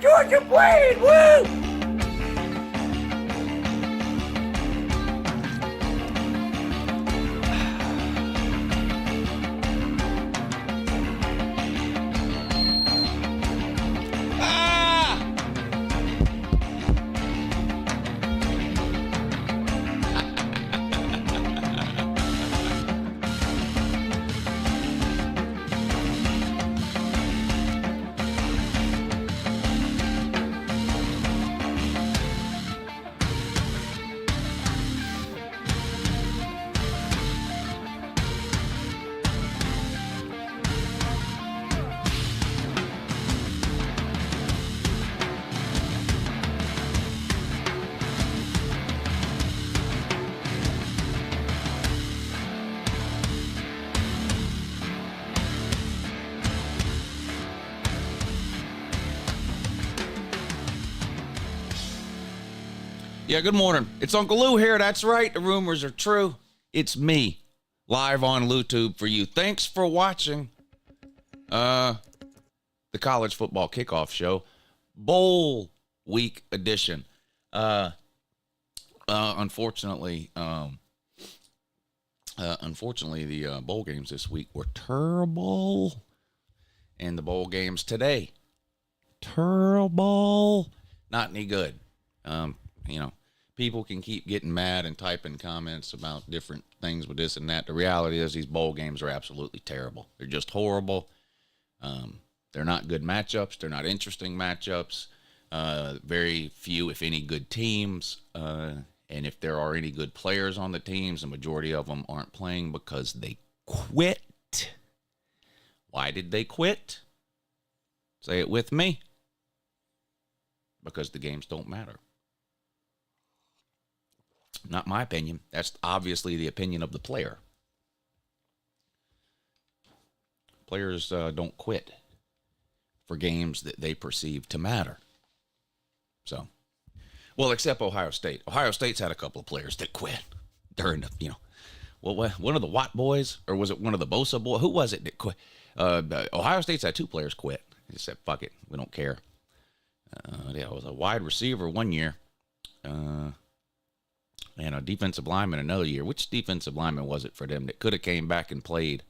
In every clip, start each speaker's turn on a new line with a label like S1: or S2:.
S1: Georgia playing, woo!
S2: Yeah, good morning. It's Uncle Lou here. That's right. The rumors are true. It's me, live on LouTube for you. Thanks for watching the college football kickoff show, bowl week edition. Unfortunately, the bowl games this week were terrible, and the bowl games today, terrible, not any good. People can keep getting mad and typing comments about different things with this and that. The reality is these bowl games are absolutely terrible. They're just horrible. They're not good matchups. They're not interesting matchups. Very few, if any, good teams. And if there are any good players on the teams, the majority of them aren't playing because they quit. Why did they quit? Say it with me. Because the games don't matter. Not my opinion. That's obviously the opinion of the player. Players don't quit for games that they perceive to matter. So, well, except Ohio State. Ohio State's had a couple of players that quit during the, one of the Watt boys, or was it one of the Bosa boys? Who was it that quit? Ohio State's had two players quit. They said, fuck it, we don't care. It was a wide receiver one year. And a defensive lineman another year. Which defensive lineman was it for them that could have came back and played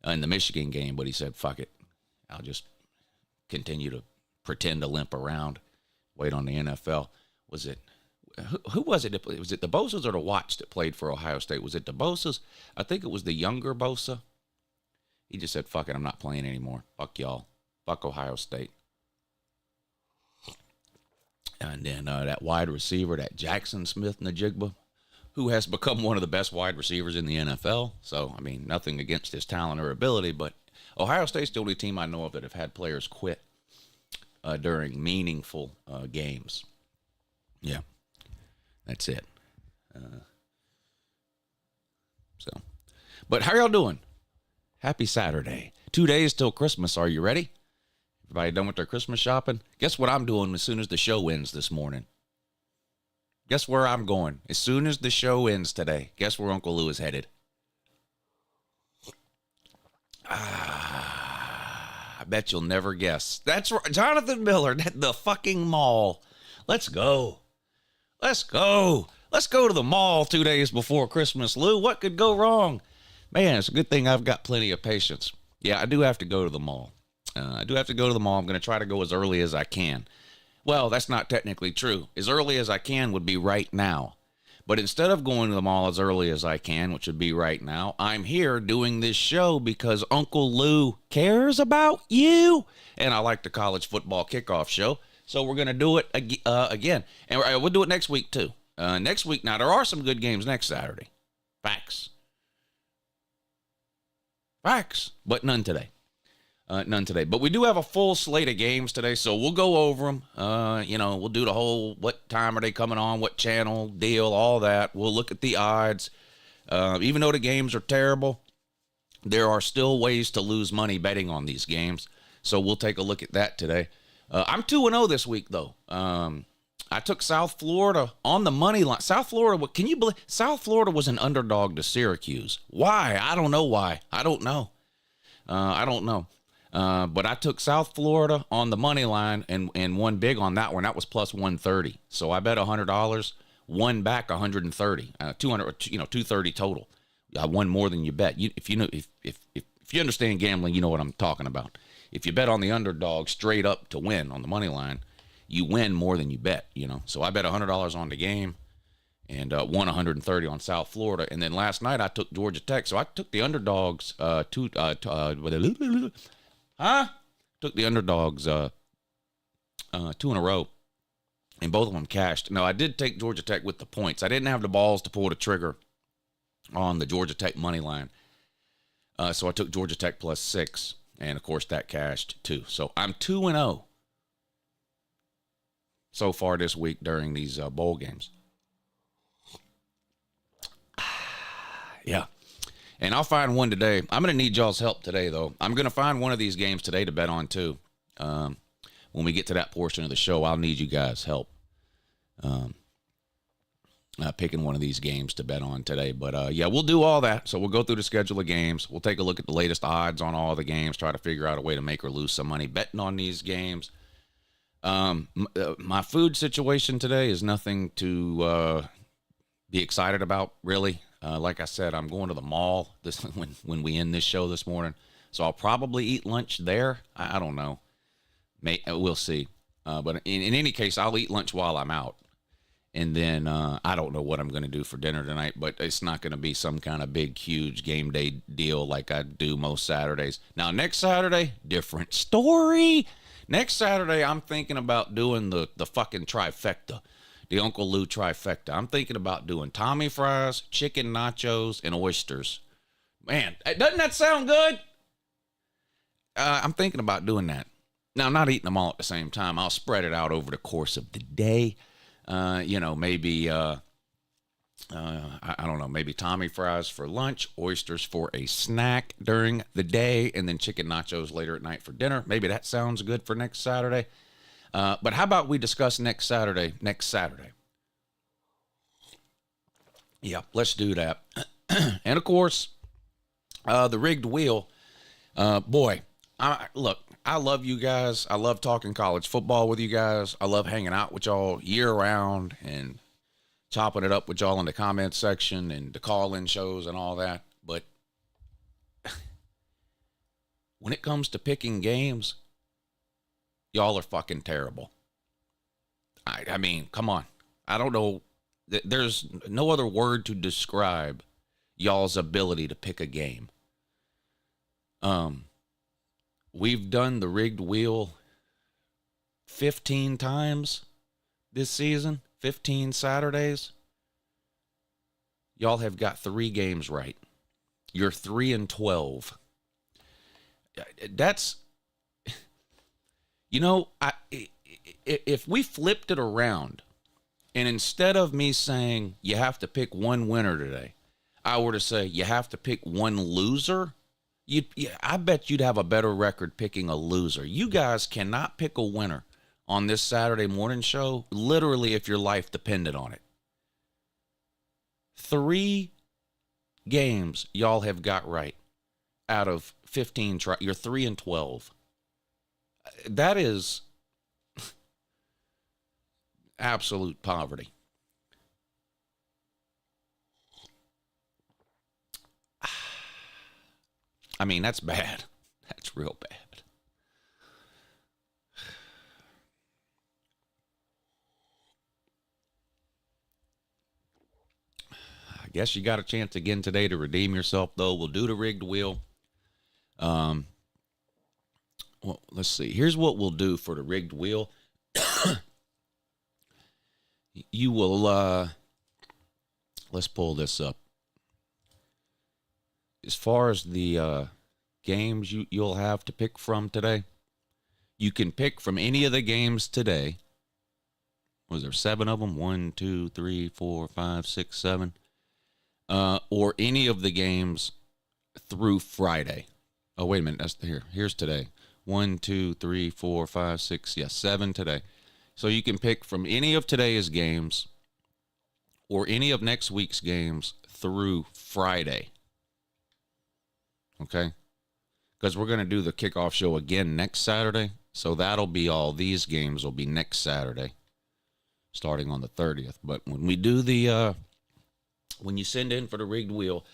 S2: in the Michigan game, but he said, fuck it, I'll just continue to pretend to limp around, wait on the NFL. Was it, who was it? Was it the Bosas or the Watts that played for Ohio State? Was it the Bosas? I think it was the younger Bosa. He just said, fuck it, I'm not playing anymore. Fuck y'all. Fuck Ohio State. And then that wide receiver, that Jackson Smith-Njigba, who has become one of the best wide receivers in the NFL. So, I mean, nothing against his talent or ability, but Ohio State's the only team I know of that have had players quit during meaningful games. Yeah, that's it. But how y'all doing? Happy Saturday. 2 days till Christmas. Are you ready? Everybody done with their Christmas shopping? Guess what I'm doing as soon as the show ends this morning? Guess where I'm going? As soon as the show ends today, guess where Uncle Lou is headed? I bet you'll never guess. That's right, Jonathan Miller, the fucking mall. Let's go. Let's go. Let's go to the mall 2 days before Christmas, Lou. What could go wrong? Man, it's a good thing I've got plenty of patience. Yeah, I do have to go to the mall. I'm going to try to go as early as I can. Well, that's not technically true. As early as I can would be right now. But instead of going to the mall as early as I can, which would be right now, I'm here doing this show because Uncle Lou cares about you. And I like the college football kickoff show. So we're going to do it again. And we'll do it next week, too. Next week, now, there are some good games next Saturday. Facts. But none today. None today. But we do have a full slate of games today, so we'll go over them. We'll do the whole what time are they coming on, what channel, deal, all that. We'll look at the odds. Even though the games are terrible, there are still ways to lose money betting on these games. So we'll take a look at that today. I'm 2-0 this week, though. I took South Florida on the money line. South Florida, can you believe? South Florida was an underdog to Syracuse. Why? I don't know why. I don't know. But I took South Florida on the money line and won big on that one. That was plus 130. So I bet $100, won back 130, 230 total. I won more than you bet. If you understand gambling, you know what I'm talking about. If you bet on the underdog straight up to win on the money line, you win more than you bet, So I bet $100 on the game and won 130 on South Florida. And then last night I took Georgia Tech. So I took the underdogs took the underdogs 2 in a row, and both of them cashed. No, I did take Georgia Tech with the points. I didn't have the balls to pull the trigger on the Georgia Tech money line. So I took Georgia Tech plus 6, and of course that cashed too. So I'm 2-0 so far this week during these bowl games. Yeah. And I'll find one today. I'm going to need y'all's help today, though. I'm going to find one of these games today to bet on, too. When we get to that portion of the show, I'll need you guys' help picking one of these games to bet on today. But, yeah, we'll do all that. So we'll go through the schedule of games. We'll take a look at the latest odds on all the games, try to figure out a way to make or lose some money betting on these games. My food situation today is nothing to be excited about, really. Like I said, I'm going to the mall when we end this show this morning, so I'll probably eat lunch there. I don't know. We'll see. But in any case, I'll eat lunch while I'm out, and then I don't know what I'm going to do for dinner tonight. But it's not going to be some kind of big, huge game day deal like I do most Saturdays. Now, next Saturday, different story. Next Saturday, I'm thinking about doing the fucking trifecta. The Uncle Lou trifecta. I'm thinking about doing Tommy fries, chicken nachos, and oysters. Man, doesn't that sound good? I'm thinking about doing that. Now, I'm not eating them all at the same time. I'll spread it out over the course of the day. Maybe, I don't know, maybe Tommy fries for lunch, oysters for a snack during the day, and then chicken nachos later at night for dinner. Maybe that sounds good for next Saturday. But how about we discuss next Saturday? Yeah, let's do that. And, of course, the rigged wheel. Boy, look, I love you guys. I love talking college football with you guys. I love hanging out with y'all year-round and chopping it up with y'all in the comments section and the call-in shows and all that. But when it comes to picking games, y'all are fucking terrible. I mean, come on. I don't know. There's no other word to describe y'all's ability to pick a game. We've done the rigged wheel 15 times this season, 15 Saturdays. Y'all have got 3 games right. You're 3-12. That's... if we flipped it around, and instead of me saying you have to pick one winner today, I were to say you have to pick one loser, I bet you'd have a better record picking a loser. You guys cannot pick a winner on this Saturday morning show, literally if your life depended on it. 3 games y'all have got right out of 15. You're 3-12. That is absolute poverty. I mean, that's bad. That's real bad. I guess you got a chance again today to redeem yourself, though. We'll do the rigged wheel. Well, let's see. Here's what we'll do for the rigged wheel. You will, let's pull this up. As far as the games you'll have to pick from today. You can pick from any of the games today. Was there 7 of them? 1, 2, 3, 4, 5, 6, 7. Or any of the games through Friday. Oh, wait a minute. That's here. Here's today. 1, 2, 3, 4, 5, 6. Yes, 7 today. So you can pick from any of today's games or any of next week's games through Friday. Okay? Because we're going to do the kickoff show again next Saturday. So that'll be all these games will be next Saturday, starting on the 30th. But when we do the, when you send in for the rigged wheel,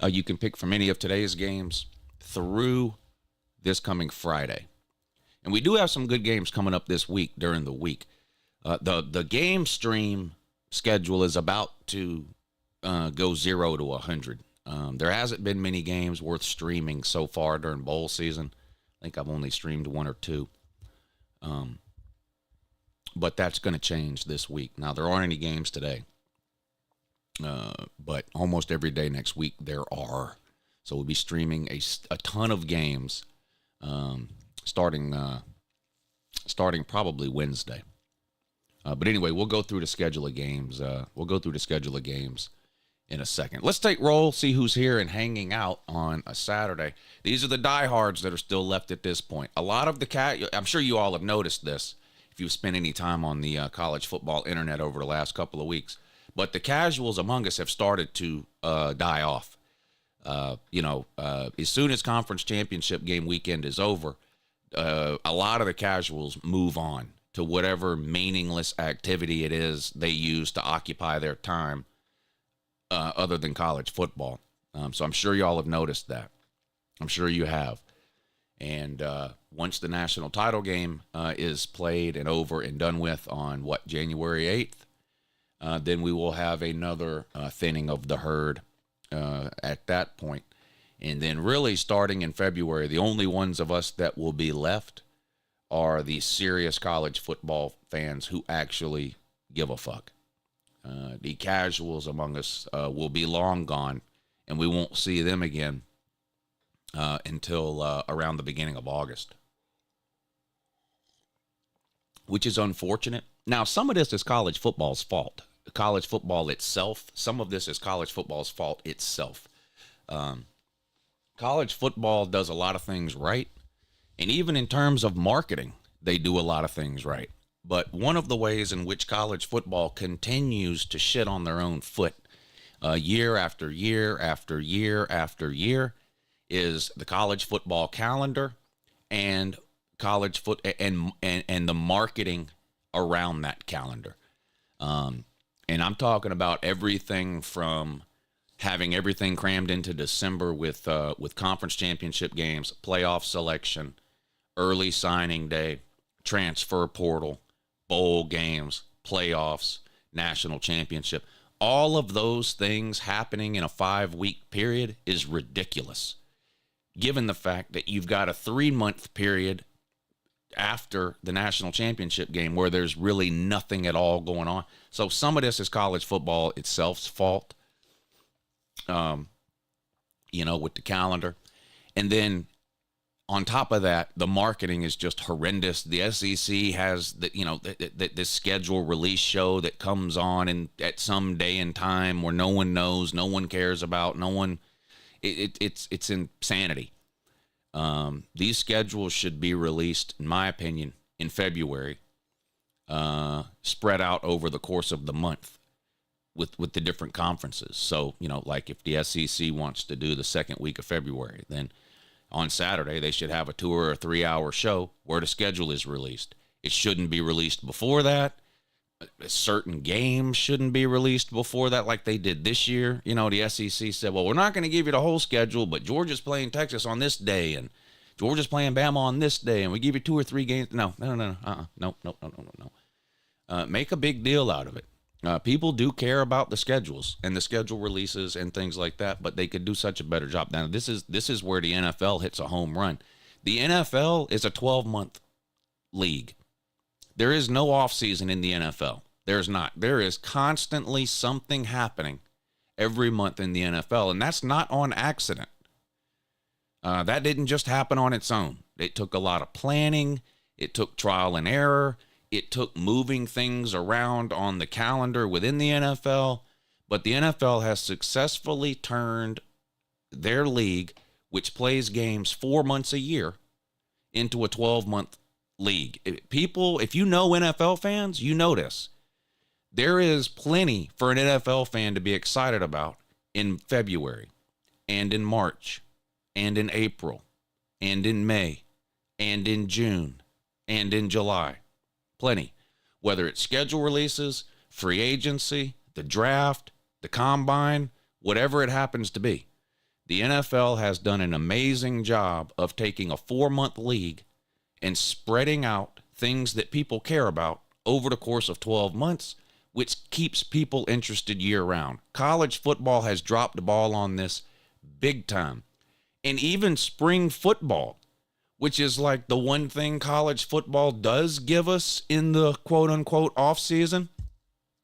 S2: you can pick from any of today's games through this coming Friday. And we do have some good games coming up this week during the week. The game stream schedule is about to go 0 to 100. There hasn't been many games worth streaming so far during bowl season. I think I've only streamed 1 or 2. But that's going to change this week. Now, there aren't any games today. But almost every day next week there are. So we'll be streaming a ton of games starting probably Wednesday. But anyway, we'll go through the schedule of games. In a second. Let's take roll, see who's here and hanging out on a Saturday. These are the diehards that are still left at this point. A lot of the I'm sure you all have noticed this if you've spent any time on the college football internet over the last couple of weeks. But the casuals among us have started to die off. As soon as conference championship game weekend is over, a lot of the casuals move on to whatever meaningless activity it is they use to occupy their time other than college football. So I'm sure y'all have noticed that. I'm sure you have. And once the national title game is played and over and done with on, January 8th, then we will have another thinning of the herd at that point. And then really starting in February, the only ones of us that will be left are the serious college football fans who actually give a fuck. The casuals among us will be long gone, and we won't see them again until around the beginning of August, which is unfortunate. Now, some of this is college football's fault. College football itself, some of this is college football's fault itself. College football does a lot of things right, and even in terms of marketing, they do a lot of things right. But one of the ways in which college football continues to shit on their own foot year after year after year after year is the college football calendar and and the marketing around that calendar. And I'm talking about everything from having everything crammed into December with conference championship games, playoff selection, early signing day, transfer portal, bowl games, playoffs, national championship. All of those things happening in a 5-week period is ridiculous, given the fact that you've got a 3-month period after the national championship game where there's really nothing at all going on. So some of this is college football itself's fault, with the calendar. And then on top of that, the marketing is just horrendous. The SEC has this schedule release show that comes on at some day and time where no one knows, no one cares about, it's insanity. These schedules should be released, in my opinion, in February, spread out over the course of the month with the different conferences. So, like if the SEC wants to do the second week of February, then on Saturday, they should have a 2 or 3 hour show where the schedule is released. It shouldn't be released before that. Certain games shouldn't be released before that like they did this year. The SEC said, well, we're not going to give you the whole schedule, but Georgia's playing Texas on this day, and Georgia's playing Bama on this day, and we give you 2 or 3 games. No. Make a big deal out of it. People do care about the schedules and the schedule releases and things like that, but they could do such a better job. Now, this is where the NFL hits a home run. The NFL is a 12-month league. There is no offseason in the NFL. There's not. There is constantly something happening every month in the NFL, and that's not on accident. That didn't just happen on its own. It took a lot of planning. It took trial and error. It took moving things around on the calendar within the NFL. But the NFL has successfully turned their league, which plays games 4 months a year, into a 12-month league. People, if you know NFL fans, you know this. There is plenty for an NFL fan to be excited about in February and in March and in April and in May and in June and in July. Plenty. Whether it's schedule releases, free agency, the draft, the combine, whatever it happens to be. The NFL has done an amazing job of taking a 4-month league and spreading out things that people care about over the course of 12 months, which keeps people interested year-round. College football has dropped the ball on this big time. And even spring football, which is like the one thing college football does give us in the quote-unquote off-season.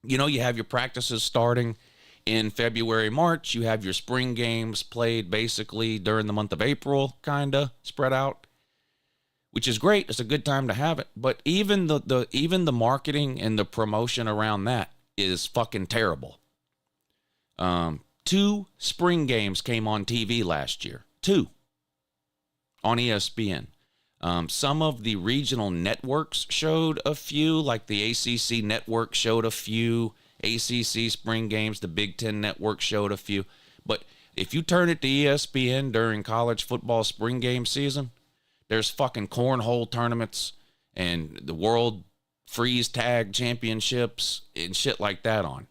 S2: You know, you have your practices starting in February, March. You have your spring games played basically during the month of April, kind of spread out, which is great. It's a good time to have it. But even the marketing and the promotion around that is fucking terrible. 2 spring games came on TV last year. 2 on ESPN. Some of the regional networks showed a few, like the ACC network showed a few ACC spring games. The Big Ten network showed a few. But if you turn it to ESPN during college football spring game season, there's fucking cornhole tournaments and the World Freeze Tag Championships and shit like that on.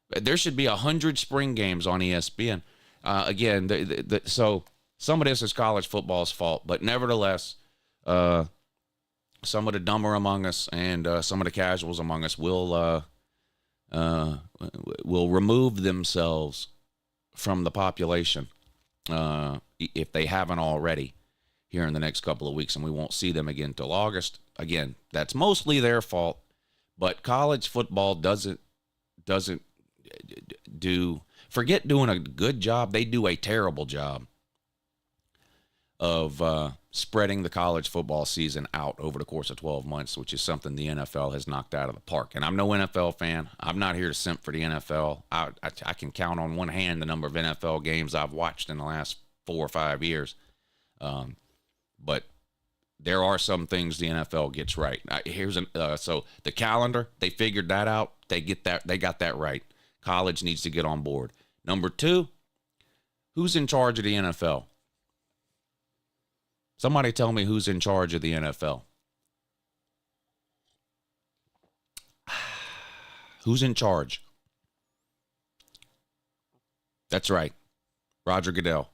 S2: There should be 100 spring games on ESPN. Again, so some of this is college football's fault, but nevertheless, some of the dumber among us and some of the casuals among us will remove themselves from the population if they haven't already here in the next couple of weeks, and we won't see them again till August. Again, that's mostly their fault, but college football doesn't forget doing a good job. They do a terrible job of spreading the college football season out over the course of 12 months, which is something the NFL has knocked out of the park. And I'm no NFL fan. I'm not here to simp for the NFL. I can count on one hand the number of NFL games I've watched in the last 4 or 5 years. But there are some things the NFL gets right. So the calendar, they figured that out. They got that right. College needs to get on board. Number 2, who's in charge of the NFL? Somebody tell me who's in charge of the NFL. Who's in charge? That's right. Roger Goodell.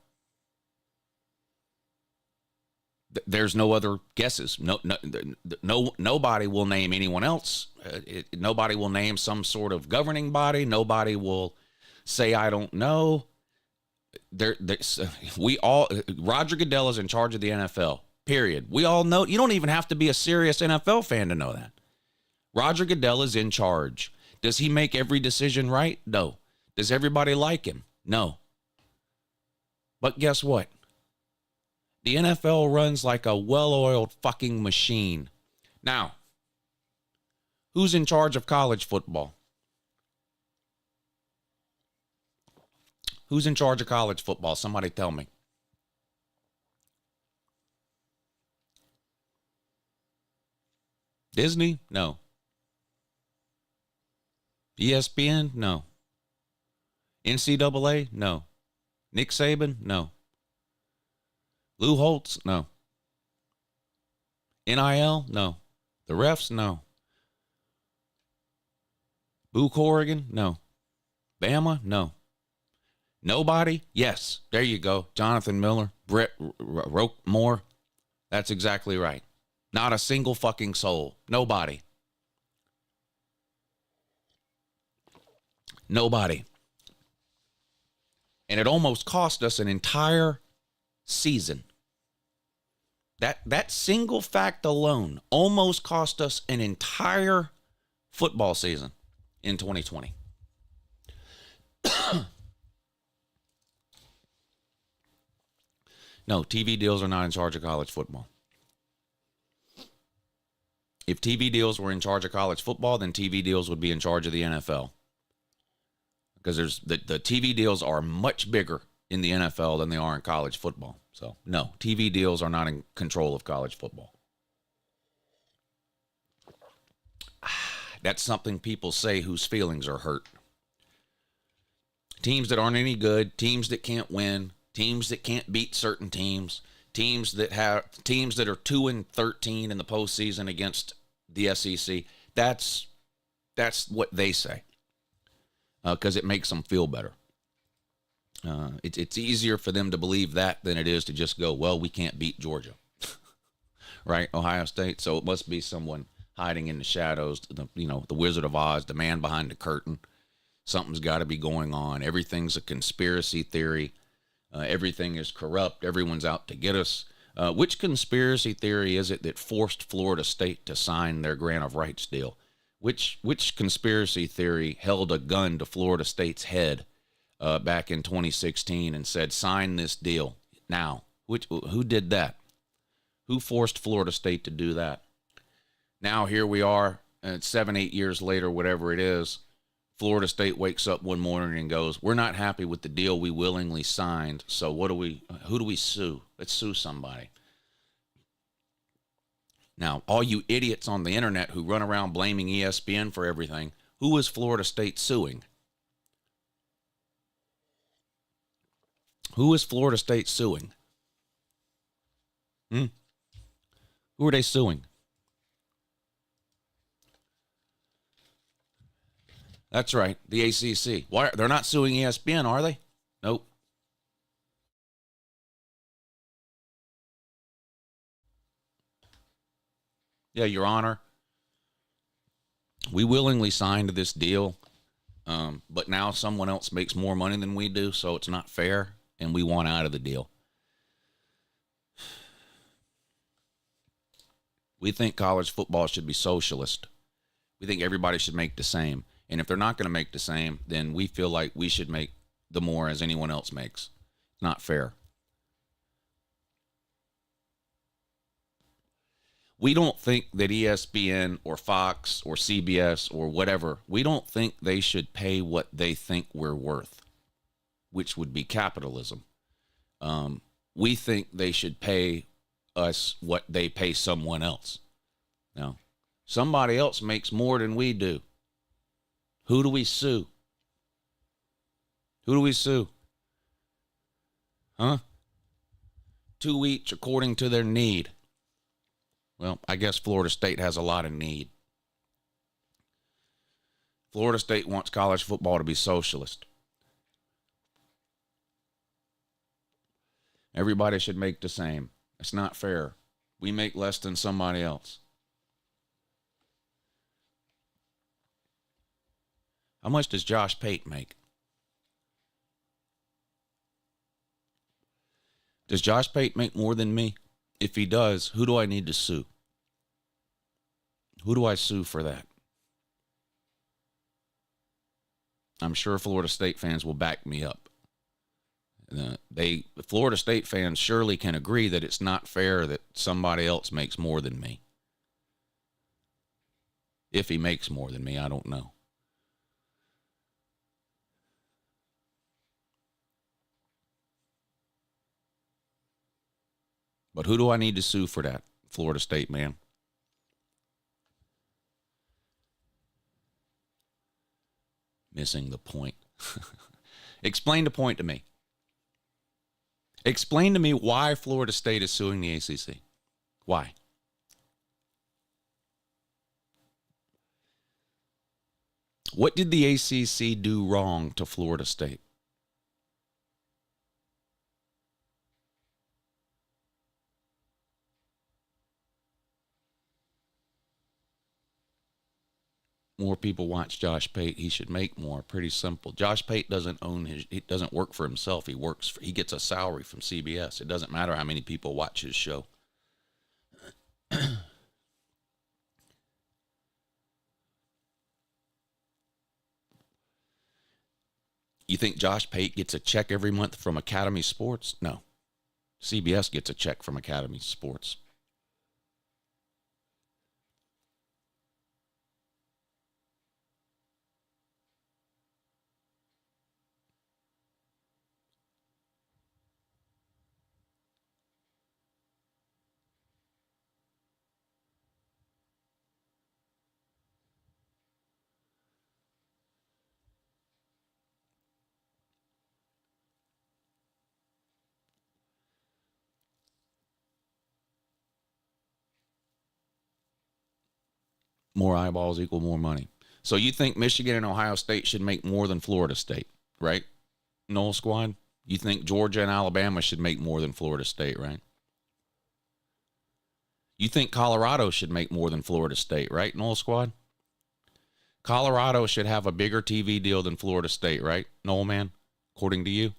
S2: There's no other guesses. Nobody will name anyone else. Nobody will name some sort of governing body. Nobody will say, I don't know. Roger Goodell is in charge of the NFL, period. We all know. You don't even have to be a serious NFL fan to know that. Roger Goodell is in charge. Does he make every decision right? No. Does everybody like him? No. But guess what? The NFL runs like a well-oiled fucking machine. Now, who's in charge of college football? Who's in charge of college football? Somebody tell me. Disney? No. ESPN? No. NCAA? No. Nick Saban? No. Lou Holtz? No. NIL? No. The refs? No. Boo Corrigan? No. Bama? No. Nobody? Yes. There you go. Jonathan Miller, Brett Roquemore. That's exactly right. Not a single fucking soul. Nobody. Nobody. And it almost cost us an entire season. That single fact alone almost cost us an entire football season. in 2020. No, TV deals are not in charge of college football. If TV deals were in charge of college football, then TV deals would be in charge of the NFL. Because the TV deals are much bigger in the NFL than they are in college football. So, no, TV deals are not in control of college football. That's something people say whose feelings are hurt. Teams that aren't any good, teams that can't win, teams that can't beat certain teams, teams that are 2-13 in the postseason against the SEC. That's what they say, because it makes them feel better. It's easier for them to believe that than it is to just go, well, we can't beat Georgia, right? Ohio State. So it must be someone hiding in the shadows, the Wizard of Oz, the man behind the curtain. Something's got to be going on. Everything's a conspiracy theory. Everything is corrupt. Everyone's out to get us. Which conspiracy theory is it that forced Florida State to sign their grant of rights deal? Which conspiracy theory held a gun to Florida State's head back in 2016 and said, sign this deal now? Who did that? Who forced Florida State to do that? Now here we are, 7-8 years later, whatever it is, Florida State wakes up one morning and goes, we're not happy with the deal we willingly signed, so who do we sue? Let's sue somebody. Now, all you idiots on the internet who run around blaming ESPN for everything, who is Florida State suing? Who is Florida State suing? Who are they suing? That's right, the ACC. Why? They're not suing ESPN, are they? Nope. Yeah, Your Honor, we willingly signed this deal, but now someone else makes more money than we do, so it's not fair, and we want out of the deal. We think college football should be socialist. We think everybody should make the same. And if they're not going to make the same, then we feel like we should make the more as anyone else makes. It's not fair. We don't think that ESPN or Fox or CBS or whatever, we don't think they should pay what they think we're worth, which would be capitalism. We think they should pay us what they pay someone else. Now, somebody else makes more than we do. Who do we sue? Who do we sue? Huh? 2 each according to their need. Well, I guess Florida State has a lot of need. Florida State wants college football to be socialist. Everybody should make the same. It's not fair. We make less than somebody else. How much does Josh Pate make? Does Josh Pate make more than me? If he does, who do I need to sue? Who do I sue for that? I'm sure Florida State fans will back me up. Florida State fans surely can agree that it's not fair that somebody else makes more than me. If he makes more than me, I don't know. But who do I need to sue for that, Florida State man? Missing the point. Explain the point to me. Explain to me why Florida State is suing the ACC. Why? What did the ACC do wrong to Florida State? More people watch Josh Pate. He should make more. Pretty simple. Josh Pate doesn't he doesn't work for himself. He gets a salary from CBS. It doesn't matter how many people watch his show. You think Josh Pate gets a check every month from Academy Sports? No. CBS gets a check from Academy Sports. More eyeballs equal more money. So you think Michigan and Ohio State should make more than Florida State, right? Noel Squad? You think Georgia and Alabama should make more than Florida State, right? You think Colorado should make more than Florida State, right, Noel Squad? Colorado should have a bigger TV deal than Florida State, right, Noel man? According to you?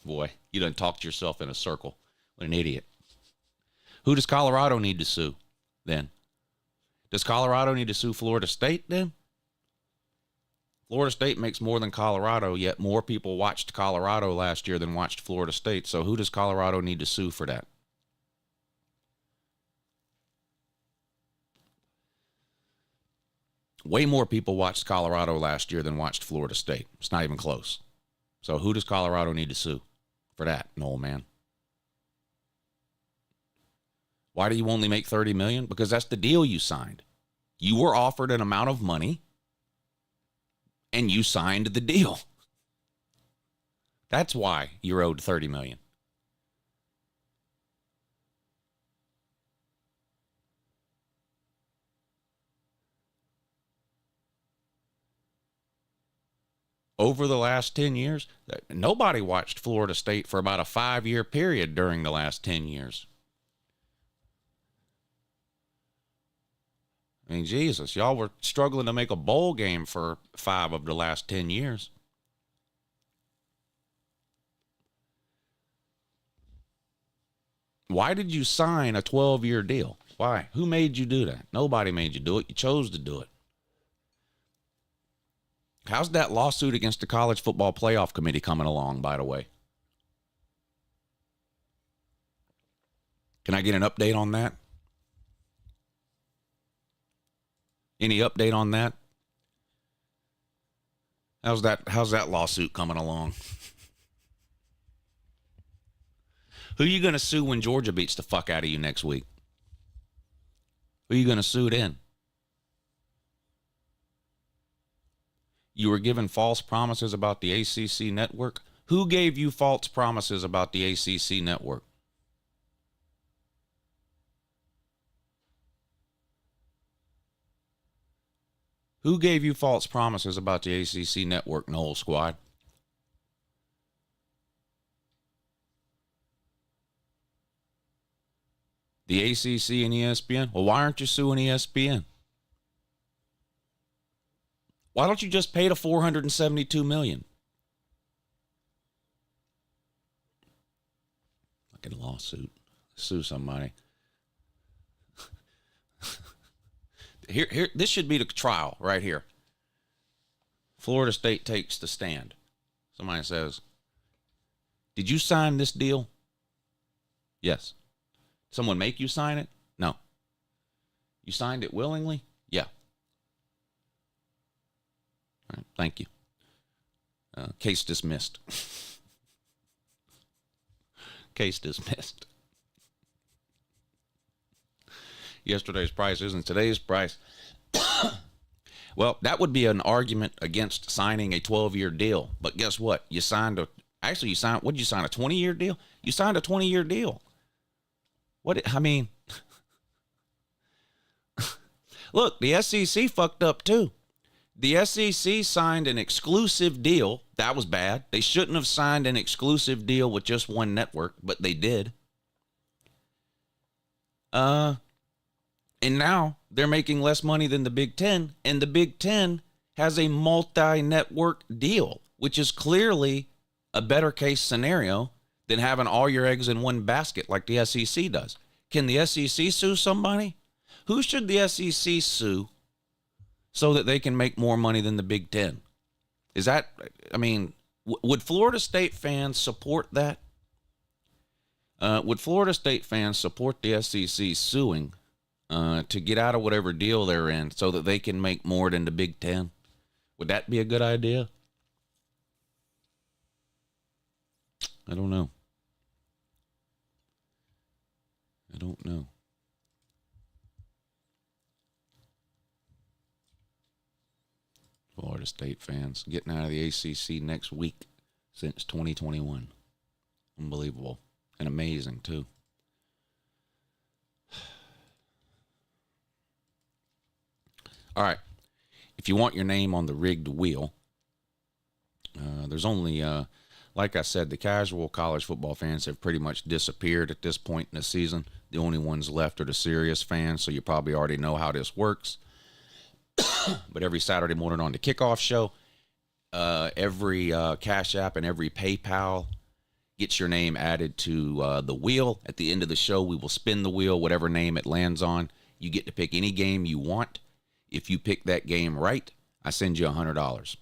S2: Boy, you done talked yourself in a circle. What an idiot. Who does Colorado need to sue then? Does Colorado need to sue Florida State then? Florida State makes more than Colorado, yet more people watched Colorado last year than watched Florida State. So who does Colorado need to sue for that? Way more people watched Colorado last year than watched Florida State. It's not even close. So who does Colorado need to sue for that, Noel man? Why do you only make $30 million? Because that's the deal you signed. You were offered an amount of money, and you signed the deal. That's why you're owed $30 million. Over the last 10 years, nobody watched Florida State for about a 5-year period during the last 10 years. I mean, Jesus, y'all were struggling to make a bowl game for 5 of the last 10 years. Why did you sign a 12-year deal? Why? Who made you do that? Nobody made you do it. You chose to do it. How's that lawsuit against the College Football Playoff Committee coming along, by the way? Can I get an update on that? Any update on that? How's that lawsuit coming along? Who are you going to sue when Georgia beats the fuck out of you next week? Who are you going to sue then? You were given false promises about the ACC network. Who gave you false promises about the ACC network? Who gave you false promises about the ACC network, Noel Squad? The ACC and ESPN? Well, why aren't you suing ESPN? Why don't you just pay the $472 million? Like a lawsuit. Sue somebody. Here, this should be the trial right here. Florida State takes the stand. Somebody says, did you sign this deal? Yes. Someone make you sign it? No. You signed it willingly? Yeah. All right, thank you. Case dismissed. Case dismissed. Yesterday's price isn't today's price. Well, that would be an argument against signing a 12-year deal. But guess what? What did you sign, a 20-year deal? You signed a 20-year deal. Look, the SEC fucked up too. The SEC signed an exclusive deal. That was bad. They shouldn't have signed an exclusive deal with just one network, but they did. And now they're making less money than the Big Ten, and the Big Ten has a multi-network deal, which is clearly a better case scenario than having all your eggs in one basket like the SEC does. Can the SEC sue somebody? Who should the SEC sue so that they can make more money than the Big Ten. Is that, I mean, would Florida State fans support that? Would Florida State fans support the SEC suing to get out of whatever deal they're in so that they can make more than the Big Ten? Would that be a good idea? I don't know. I don't know. Florida State fans getting out of the ACC next week since 2021. Unbelievable. And amazing, too. All right. If you want your name on the rigged wheel, there's only, like I said, the casual college football fans have pretty much disappeared at this point in the season. The only ones left are the serious fans, so you probably already know how this works. But every Saturday morning on the Kickoff show, every Cash App and every PayPal gets your name added to the wheel. At the end of the show, we will spin the wheel, whatever name it lands on. You get to pick any game you want. If you pick that game right, I send you $100.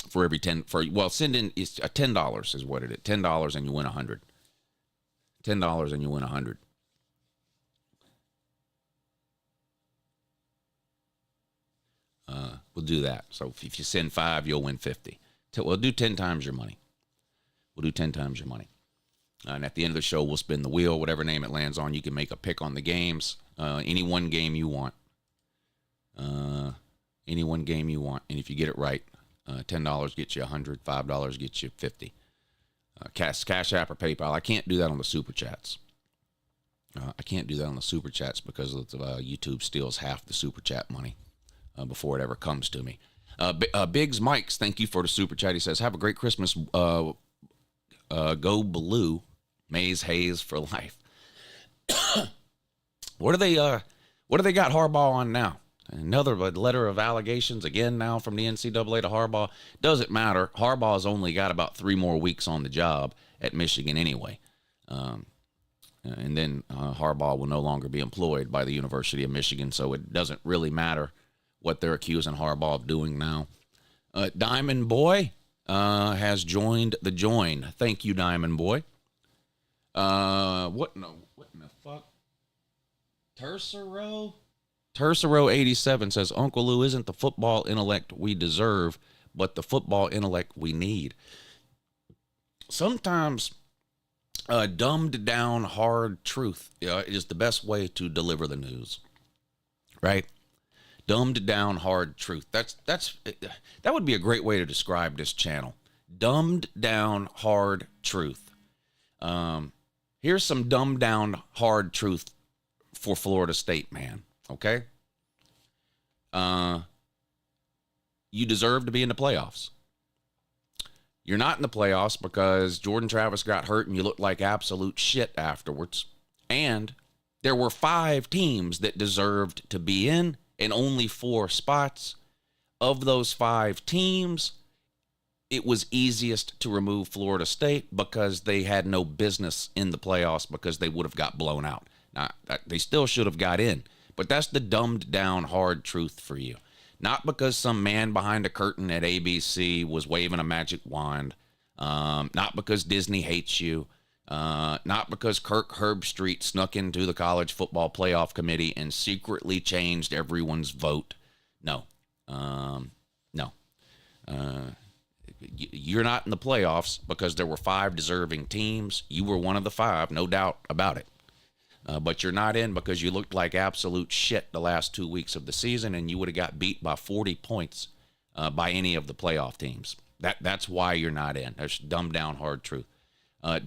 S2: For every 10, send in is $10 is what it is. $10 and you win 100. $10 and you win 100. We'll do that. So if you send 5, you'll win 50. We'll do 10 times your money. We'll do 10 times your money. And at the end of the show, we'll spin the wheel. Whatever name it lands on, you can make a pick on the games. Any one game you want. Any one game you want. And if you get it right, $10 gets you 100, $5 gets you 50. Cash App or PayPal. I can't do that on the Super Chats. I can't do that on the Super Chats because YouTube steals half the Super Chat money before it ever comes to me. Biggs Mikes, thank you for the Super Chat. He says, have a great Christmas. Go Blue. Maze Hayes for life. What do they got Harbaugh on now? Another letter of allegations again now from the NCAA to Harbaugh. Doesn't matter. Harbaugh's only got about 3 more weeks on the job at Michigan anyway. And then Harbaugh will no longer be employed by the University of Michigan, so it doesn't really matter what they're accusing Harbaugh of doing now. Diamond Boy has joined the join. Thank you, Diamond Boy. What in the fuck? Tercero 87 says, Uncle Lou isn't the football intellect we deserve, but the football intellect we need. Sometimes dumbed down hard truth is the best way to deliver the news, right? Dumbed down hard truth. That would be a great way to describe this channel. Dumbed down hard truth. Here's some dumbed down hard truth for Florida State, man. Okay? You deserve to be in the playoffs. You're not in the playoffs because Jordan Travis got hurt and you looked like absolute shit afterwards. And there were 5 teams that deserved to be in and only 4 spots. Of those 5 teams, it was easiest to remove Florida State because they had no business in the playoffs because they would have got blown out. Now, they still should have got in, but that's the dumbed down hard truth for you. Not because some man behind a curtain at ABC was waving a magic wand. Not because Disney hates you. Not because Kirk Herbstreit snuck into the college football playoff committee and secretly changed everyone's vote. No. No. You're not in the playoffs because there were 5 deserving teams. You were one of the 5, no doubt about it. But you're not in because you looked like absolute shit the last 2 weeks of the season, and you would have got beat by 40 points by any of the playoff teams. That's why you're not in. That's dumbed down hard truth.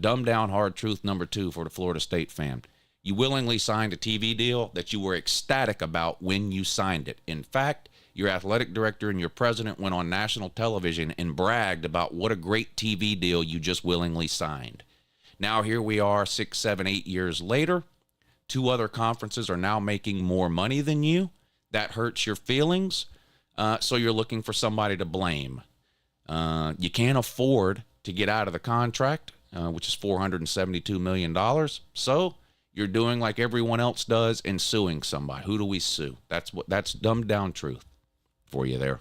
S2: Dumbed down hard truth number 2 for the Florida State fan. You willingly signed a TV deal that you were ecstatic about when you signed it. In fact, your athletic director and your president went on national television and bragged about what a great TV deal you just willingly signed. Now here we are 6, 7, 8 years later. 2 other conferences are now making more money than you. That hurts your feelings. So you're looking for somebody to blame. You can't afford to get out of the contract, which is $472 million. So you're doing like everyone else does and suing somebody. Who do we sue? That's dumbed down truth for you there.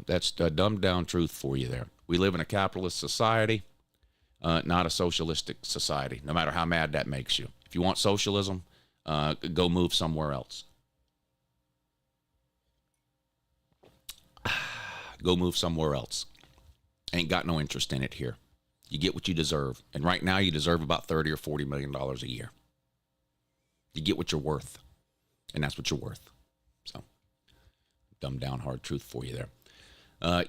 S2: That's a dumbed down truth for you there. We live in a capitalist society, not a socialistic society, no matter how mad that makes you. If you want socialism, go move somewhere else. Go move somewhere else. Ain't got no interest in it here. You get what you deserve. And right now you deserve about $30 or $40 million a year. You get what you're worth. And that's what you're worth. So, dumbed down hard truth for you there.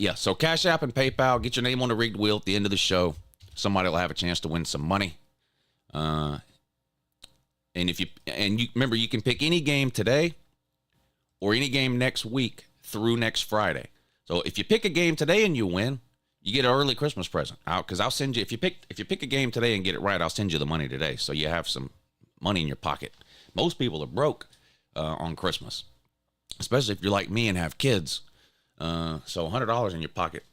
S2: Yeah, so Cash App and PayPal, get your name on the rigged wheel at the end of the show. Somebody will have a chance to win some money. And you remember, you can pick any game today or any game next week through next Friday. So if you pick a game today and you win, you get an early Christmas present out, because I'll send you, if you pick a game today and get it right, I'll send you the money today, so you have some money in your pocket. Most people are broke on Christmas, especially if you're like me and have kids. So $100 in your pocket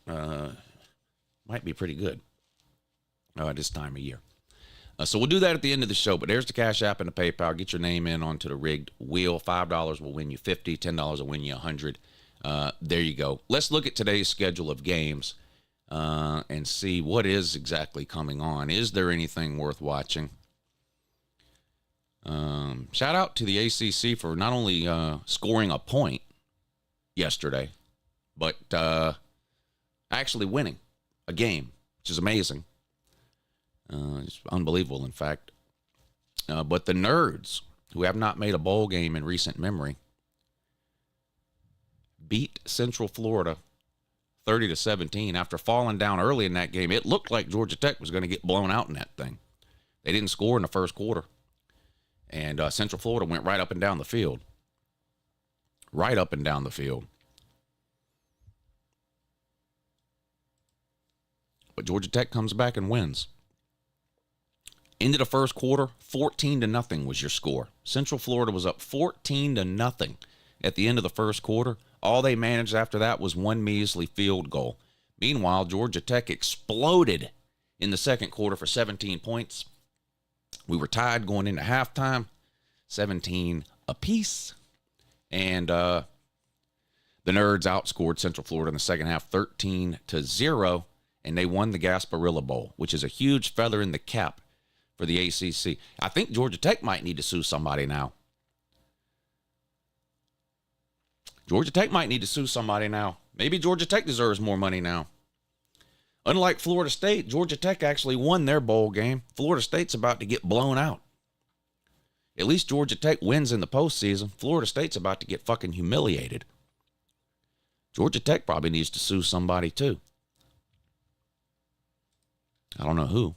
S2: might be pretty good this time of year. So we'll do that at the end of the show, but there's the Cash App and the PayPal. Get your name in onto the rigged wheel. $5 will win you $50, $10 will win you $100. There you go. Let's look at today's schedule of games and see what is exactly coming on. Is there anything worth watching? Shout out to the ACC for not only scoring a point yesterday, but actually winning a game, which is amazing. It's unbelievable, in fact. But the Nerds, who have not made a bowl game in recent memory, beat Central Florida 30-17 after falling down early in that game. It looked like Georgia Tech was going to get blown out in that thing. They didn't score in the first quarter. And Central Florida went right up and down the field. Right up and down the field. But Georgia Tech comes back and wins. Into the first quarter, 14-0 was your score. Central Florida was up 14-0 at the end of the first quarter. All they managed after that was one measly field goal. Meanwhile, Georgia Tech exploded in the second quarter for 17 points. We were tied going into halftime, 17 apiece. And the Nerds outscored Central Florida in the second half 13-0, and they won the Gasparilla Bowl, which is a huge feather in the cap for the ACC. I think Georgia Tech might need to sue somebody now. Georgia Tech might need to sue somebody now. Maybe Georgia Tech deserves more money now. Unlike Florida State, Georgia Tech actually won their bowl game. Florida State's about to get blown out. At least Georgia Tech wins in the postseason. Florida State's about to get fucking humiliated. Georgia Tech probably needs to sue somebody too. I don't know who,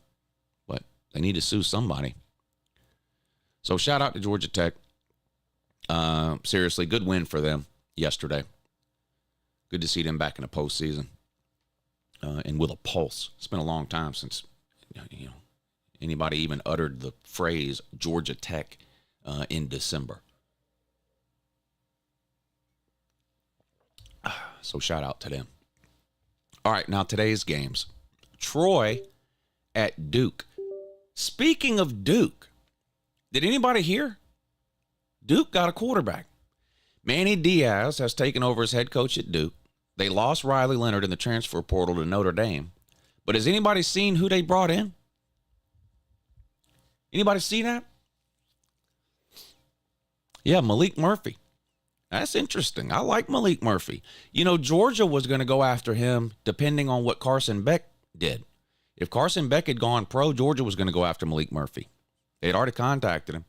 S2: but they need to sue somebody. So shout out to Georgia Tech. Seriously, good win for them yesterday. Good to see them back in the postseason and with a pulse. It's been a long time since anybody even uttered the phrase Georgia Tech in December. So shout out to them. All right, now today's games. Troy at Duke. Speaking of Duke, did anybody hear? Duke got a quarterback. Manny Diaz has taken over as head coach at Duke. They lost Riley Leonard in the transfer portal to Notre Dame. But has anybody seen who they brought in? Anybody see that? Yeah, Malik Murphy. That's interesting. I like Malik Murphy. Georgia was going to go after him depending on what Carson Beck did. If Carson Beck had gone pro, Georgia was going to go after Malik Murphy. They had already contacted him.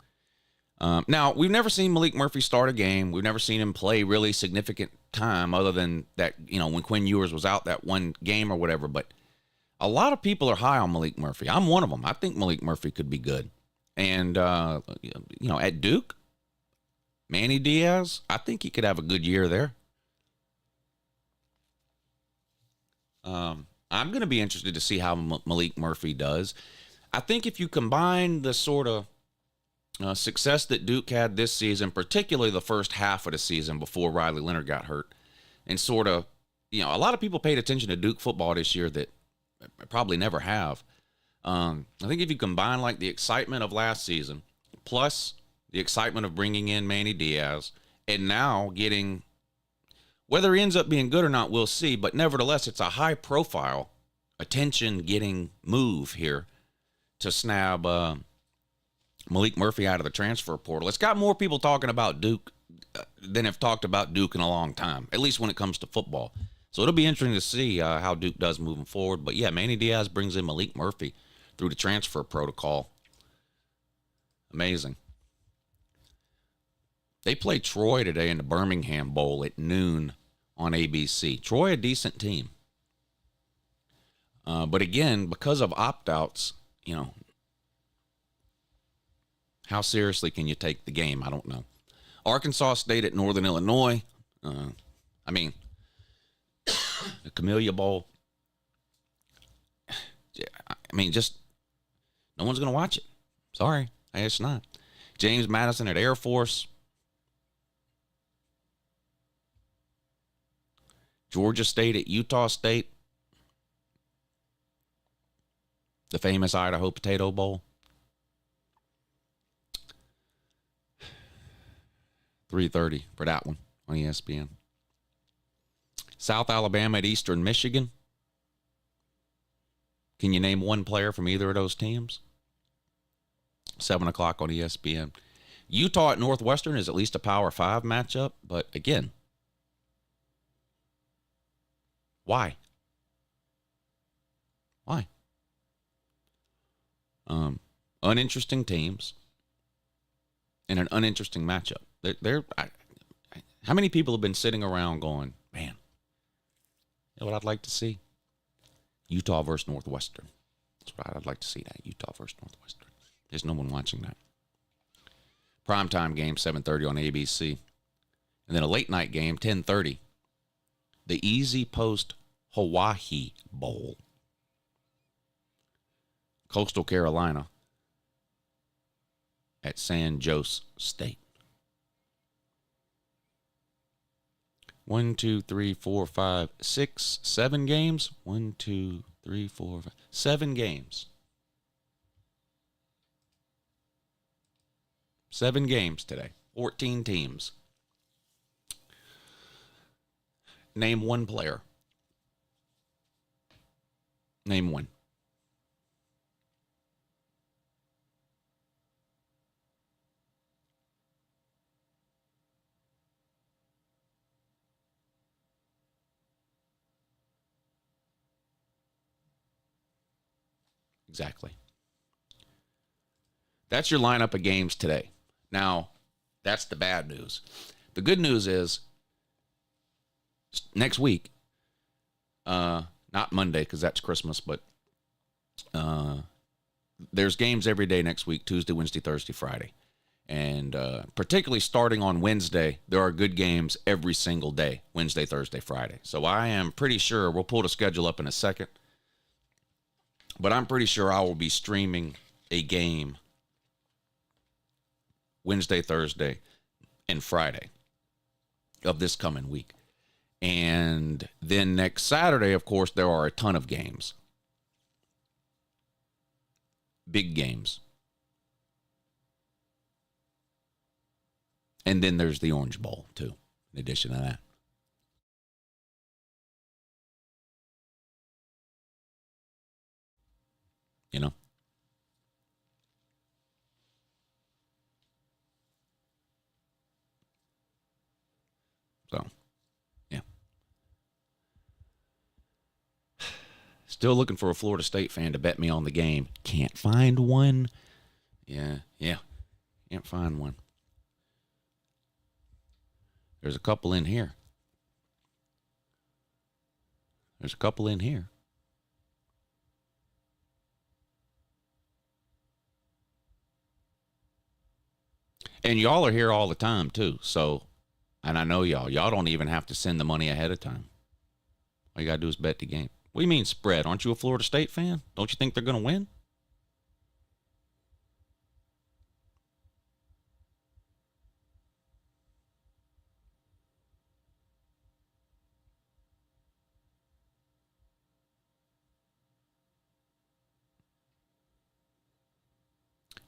S2: Now, we've never seen Malik Murphy start a game. We've never seen him play really significant time other than that, when Quinn Ewers was out that one game or whatever. But a lot of people are high on Malik Murphy. I'm one of them. I think Malik Murphy could be good. And, at Duke, Manny Diaz, I think he could have a good year there. I'm going to be interested to see how Malik Murphy does. I think if you combine the sort of success that Duke had this season, particularly the first half of the season before Riley Leonard got hurt, and sort of, a lot of people paid attention to Duke football this year that probably never have. I think if you combine like the excitement of last season plus the excitement of bringing in Manny Diaz and now getting, whether he ends up being good or not, we'll see. But nevertheless, it's a high profile, attention getting move here to snab Malik Murphy out of the transfer portal. It's got more people talking about Duke than have talked about Duke in a long time, at least when it comes to football. So it'll be interesting to see how Duke does moving forward. But yeah, Manny Diaz brings in Malik Murphy through the transfer protocol. Amazing. They play Troy today in the Birmingham Bowl at noon on ABC. Troy, a decent team. But again, because of opt-outs, how seriously can you take the game? I don't know. Arkansas State at Northern Illinois. The Camellia Bowl. Just no one's going to watch it. Sorry, I guess not. James Madison at Air Force. Georgia State at Utah State. The famous Idaho Potato Bowl. 3:30 for that one on ESPN. South Alabama at Eastern Michigan. Can you name one player from either of those teams? 7 o'clock on ESPN. Utah at Northwestern is at least a Power 5 matchup, but again, why? Why? Uninteresting teams and an uninteresting matchup. How many people have been sitting around going, man, you know what I'd like to see? Utah versus Northwestern. That's right. I'd like to see that. Utah versus Northwestern. There's no one watching that. Primetime game, 7:30 on ABC. And then a late night game, 10:30. The Easy Post Hawaii Bowl. Coastal Carolina at San Jose State. 1, 2, 3, 4, 5, 6, 7 games. 1, 2, 3, 4, 5, 7 games. 7 games today. 14 teams. Name one player. Name one. Exactly. That's your lineup of games today. Now, that's the bad news. The good news is next week, not Monday because that's Christmas, but there's games every day next week, Tuesday, Wednesday, Thursday, Friday. And particularly starting on Wednesday, there are good games every single day, Wednesday, Thursday, Friday. So I am pretty sure, we'll pull the schedule up in a second, but I'm pretty sure I will be streaming a game Wednesday, Thursday, and Friday of this coming week. And then next Saturday, of course, there are a ton of games. Big games. And then there's the Orange Bowl, too, in addition to that. You know? So, yeah. Still looking for a Florida State fan to bet me on the game. Can't find one. Yeah. Can't find one. There's a couple in here. And y'all are here all the time, too. So, and I know y'all. Y'all don't even have to send the money ahead of time. All you got to do is bet the game. What do you mean spread? Aren't you a Florida State fan? Don't you think they're going to win?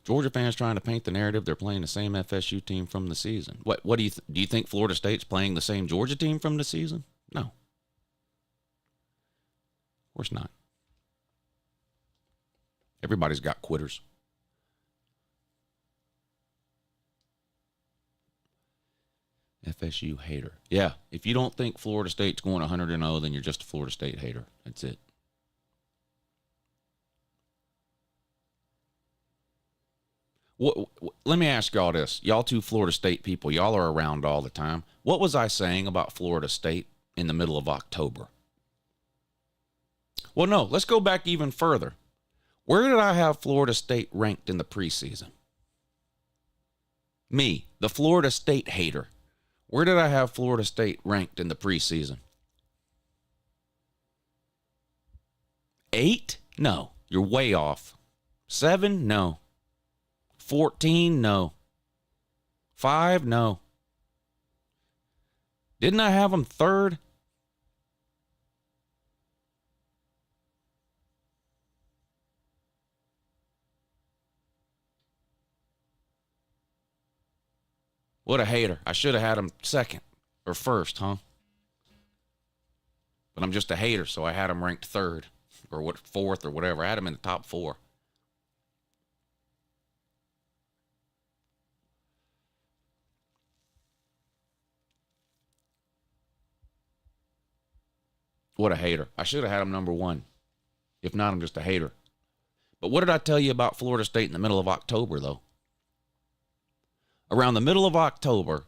S2: Georgia fans trying to paint the narrative they're playing the same FSU team from the season. What do you do you think Florida State's playing the same Georgia team from the season? No. Of course not. Everybody's got quitters. FSU hater. Yeah, if you don't think Florida State's going 100-0, then you're just a Florida State hater. That's it. Let me ask y'all this. Y'all two Florida State people, y'all are around all the time. What was I saying about Florida State in the middle of October? Well, no, let's go back even further. Where did I have Florida State ranked in the preseason? Me, the Florida State hater. Where did I have Florida State ranked in the preseason? 8? No, you're way off. 7? No. 14? No. 5? No. Didn't I have them third? What a hater. I should have had them second or first, huh? But I'm just a hater, so I had them ranked third or fourth or whatever. I had them in the top 4. What a hater. I should have had them number 1. If not, I'm just a hater. But what did I tell you about Florida State in the middle of October, though? Around the middle of October,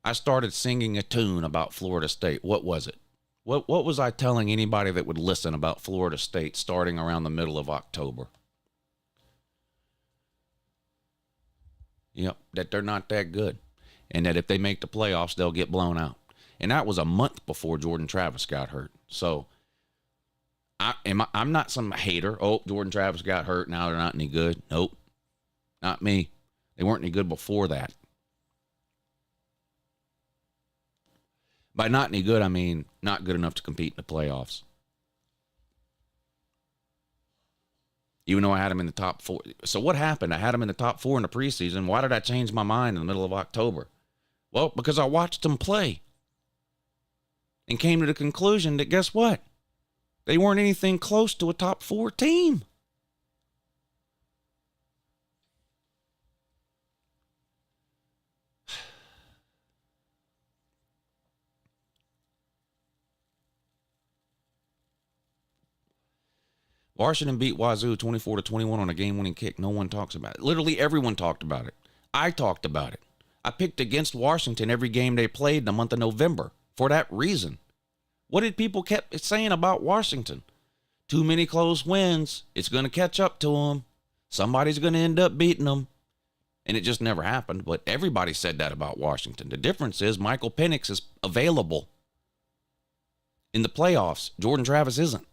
S2: I started singing a tune about Florida State. What was it? What was I telling anybody that would listen about Florida State starting around the middle of October? Yep, that they're not that good. And that if they make the playoffs, they'll get blown out. And that was a month before Jordan Travis got hurt. So I'm not some hater. Oh, Jordan Travis got hurt. Now they're not any good. Nope, not me. They weren't any good before that. By not any good, I mean not good enough to compete in the playoffs. Even though I had them in the top 4. So what happened? I had them in the top 4 in the preseason. Why did I change my mind in the middle of October? Well, because I watched them play and came to the conclusion that guess what? They weren't anything close to a top 4 team. Washington beat Wazoo 24-21 on a game-winning kick. No one talks about it. Literally everyone talked about it. I talked about it. I picked against Washington every game they played in the month of November for that reason. What did people kept saying about Washington? Too many close wins. It's going to catch up to them. Somebody's going to end up beating them. And it just never happened. But everybody said that about Washington. The difference is Michael Penix is available in the playoffs. Jordan Travis isn't.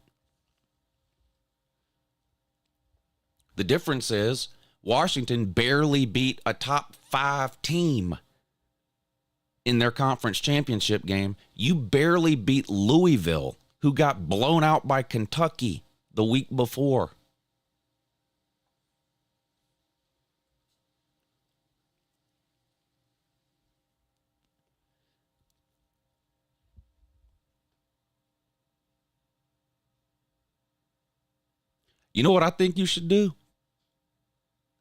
S2: The difference is Washington barely beat a top 5 team in their conference championship game. You barely beat Louisville, who got blown out by Kentucky the week before. You know what I think you should do?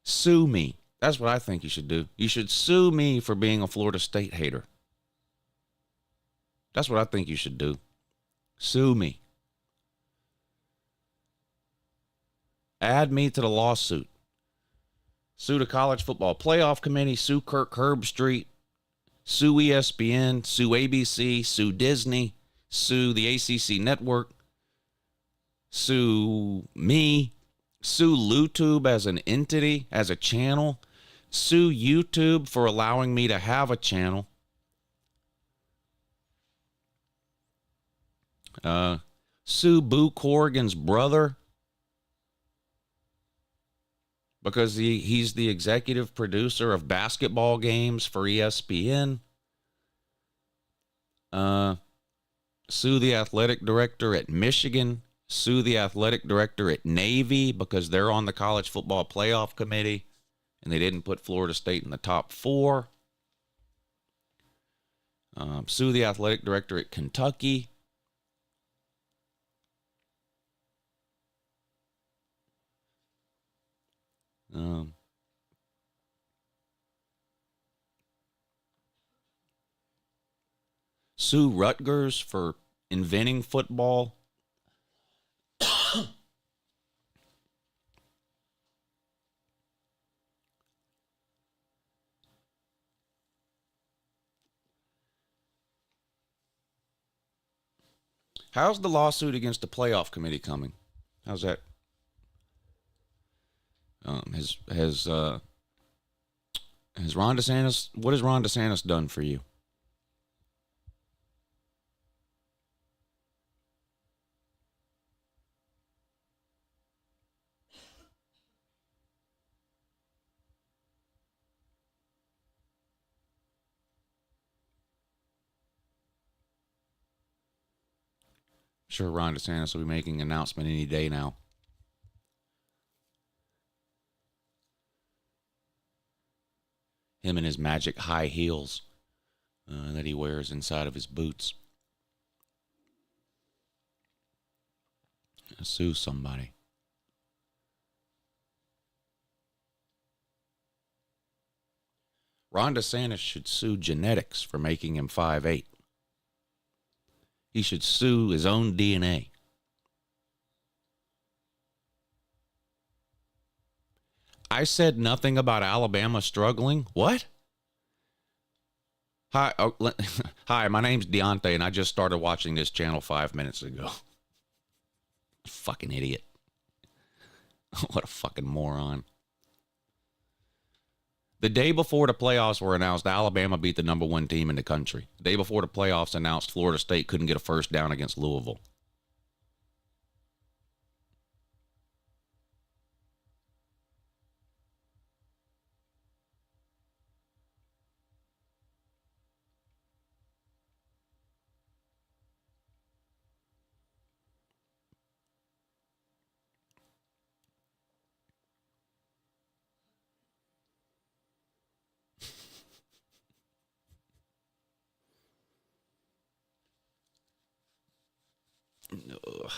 S2: Sue me. That's what I think you should do. You should sue me for being a Florida State hater. That's what I think you should do. Sue me. Add me to the lawsuit. Sue the College Football Playoff Committee. Sue Kirk Herbstreit. Sue ESPN. Sue ABC. Sue Disney. Sue the ACC Network. Sue me. Sue LouTube as an entity, as a channel. Sue YouTube for allowing me to have a channel. Sue Boo Corrigan's brother because he's the executive producer of basketball games for ESPN. Sue the athletic director at Michigan. Sue the athletic director at Navy because they're on the College Football Playoff Committee. and they didn't put Florida State in the top 4. Sue the athletic director at Kentucky. Sue Rutgers for inventing football. How's the lawsuit against the playoff committee coming? How's that? Has Ron DeSantis? What has Ron DeSantis done for you? Sure, Ron DeSantis will be making an announcement any day now. Him and his magic high heels that he wears inside of his boots. Sue somebody. Ron DeSantis should sue genetics for making him 5'8". He should sue his own DNA. I said nothing about Alabama struggling. What? Hi, hi. My name's Deontay, and I just started watching this channel 5 minutes ago. Fucking idiot. What a fucking moron. The day before the playoffs were announced, Alabama beat the number 1 team in the country. The day before the playoffs announced, Florida State couldn't get a first down against Louisville. Ugh.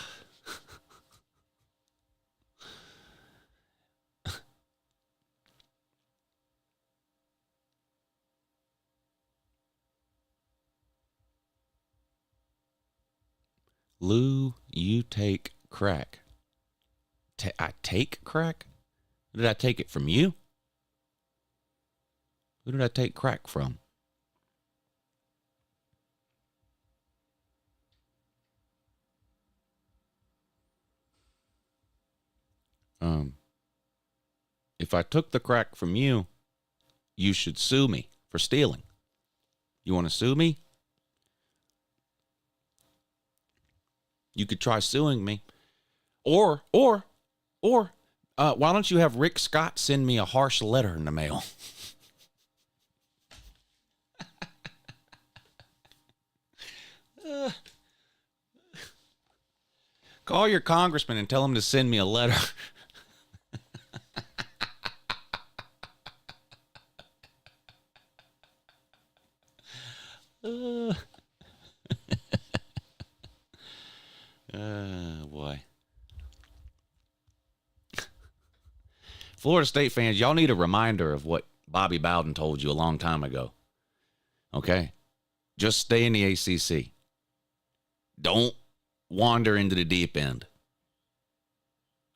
S2: Lou, you take crack. I take crack? Did I take it from you? Who did I take crack from? If I took the crack from you, you should sue me for stealing. You want to sue me? You could try suing me. Or, why don't you have Rick Scott send me a harsh letter in the mail? Call your congressman and tell him to send me a letter. Boy. Florida State fans, y'all need a reminder of what Bobby Bowden told you a long time ago. Okay? Just stay in the ACC. Don't wander into the deep end.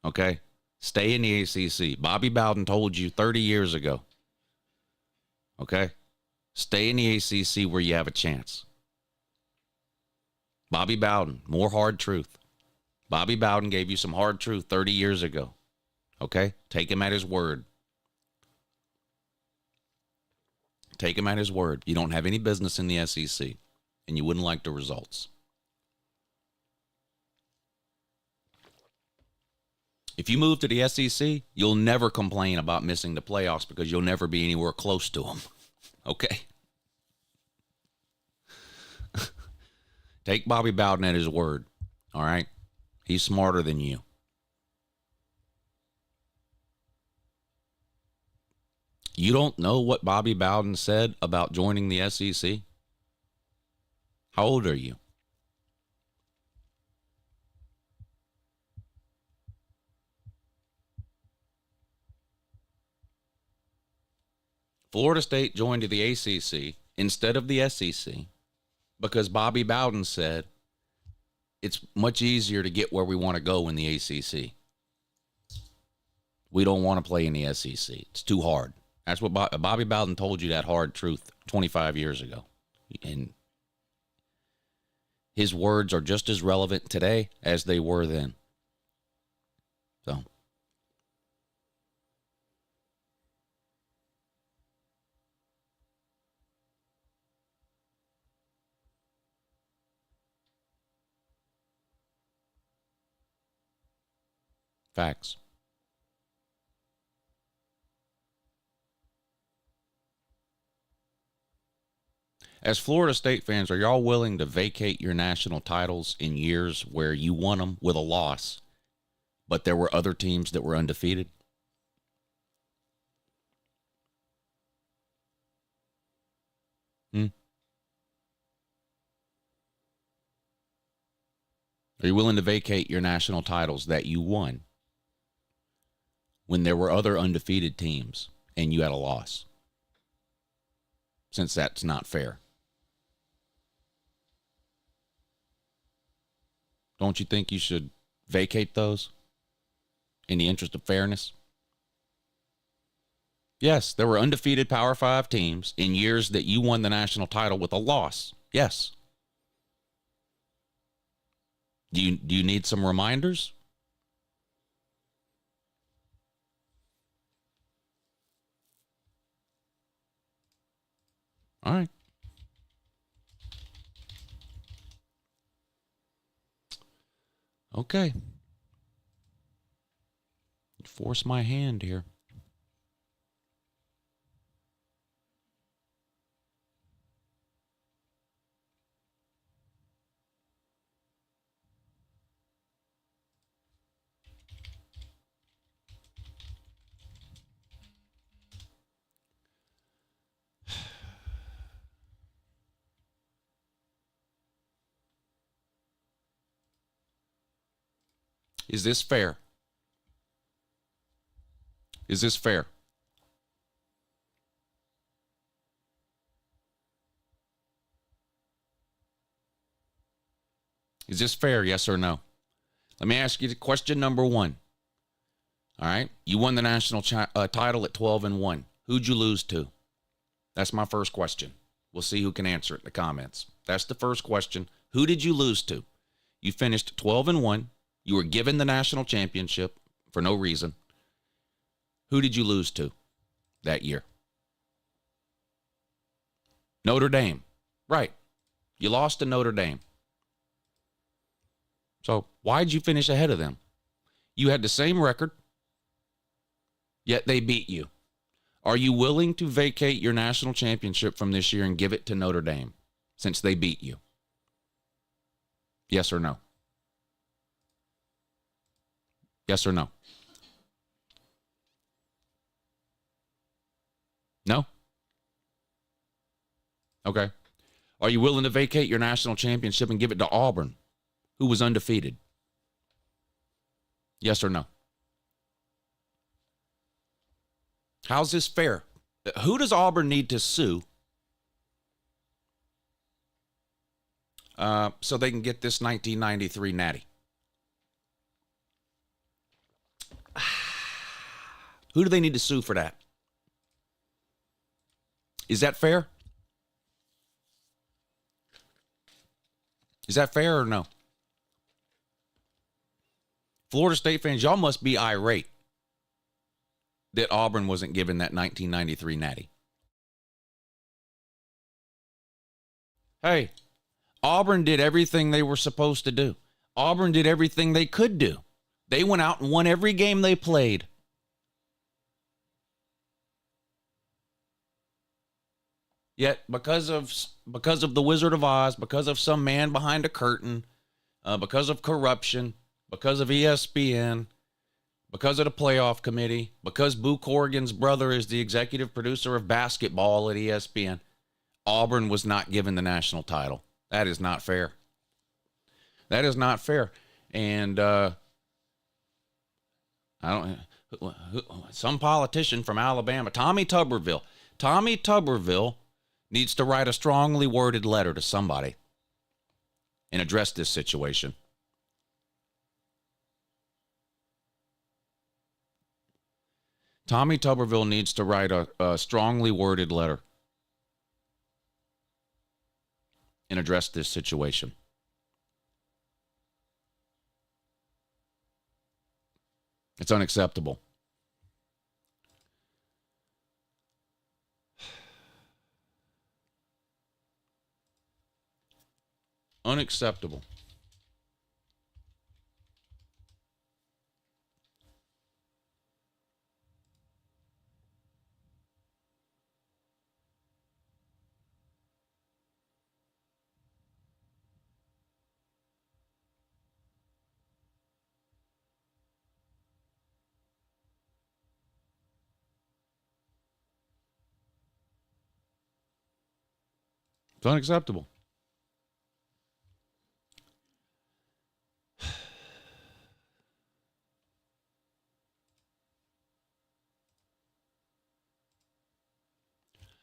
S2: Okay? Stay in the ACC. Bobby Bowden told you 30 years ago. Okay? Stay in the ACC where you have a chance. Bobby Bowden, more hard truth. Bobby Bowden gave you some hard truth 30 years ago. Okay? Take him at his word. Take him at his word. You don't have any business in the SEC, and you wouldn't like the results. If you move to the SEC, you'll never complain about missing the playoffs because you'll never be anywhere close to them. Okay? Take Bobby Bowden at his word. All right? He's smarter than you. You don't know what Bobby Bowden said about joining the SEC? How old are you? Florida State joined the ACC instead of the SEC because Bobby Bowden said it's much easier to get where we want to go in the ACC. We don't want to play in the SEC. It's too hard. That's what Bobby Bowden told you, that hard truth 25 years ago. And his words are just as relevant today as they were then. So. Facts. As Florida State fans, are y'all willing to vacate your national titles in years where you won them with a loss, but there were other teams that were undefeated? Are you willing to vacate your national titles that you won when there were other undefeated teams and you had a loss? Since that's not fair. Don't you think you should vacate those in the interest of fairness? Yes, there were undefeated Power 5 teams in years that you won the national title with a loss. Yes. Do you need some reminders? All right. Okay. Force my hand here. Is this fair? Is this fair? Is this fair, yes or no? Let me ask you question number one. All right? You won the national title at 12-1. Who'd you lose to? That's my first question. We'll see who can answer it in the comments. That's the first question. Who did you lose to? You finished 12-1. You were given the national championship for no reason. Who did you lose to that year? Notre Dame. Right. You lost to Notre Dame. So why'd you finish ahead of them? You had the same record, yet they beat you. Are you willing to vacate your national championship from this year and give it to Notre Dame since they beat you? Yes or no? Yes or no? No? Okay. Are you willing to vacate your national championship and give it to Auburn, who was undefeated? Yes or no? How's this fair? Who does Auburn need to sue so they can get this 1993 natty? Who do they need to sue for that? Is that fair? Is that fair or no? Florida State fans, y'all must be irate that Auburn wasn't given that 1993 natty. Hey, Auburn did everything they were supposed to do. Auburn did everything they could do. They went out and won every game they played. Yet, because of the Wizard of Oz, because of some man behind a curtain, because of corruption, because of ESPN, because of the playoff committee, because Boo Corrigan's brother is the executive producer of basketball at ESPN, Auburn was not given the national title. That is not fair. That is not fair. And I don't. Some politician from Alabama, Tommy Tuberville needs to write a strongly worded letter to somebody and address this situation. Tommy Tuberville needs to write a strongly worded letter and address this situation. It's unacceptable. Unacceptable. It's unacceptable.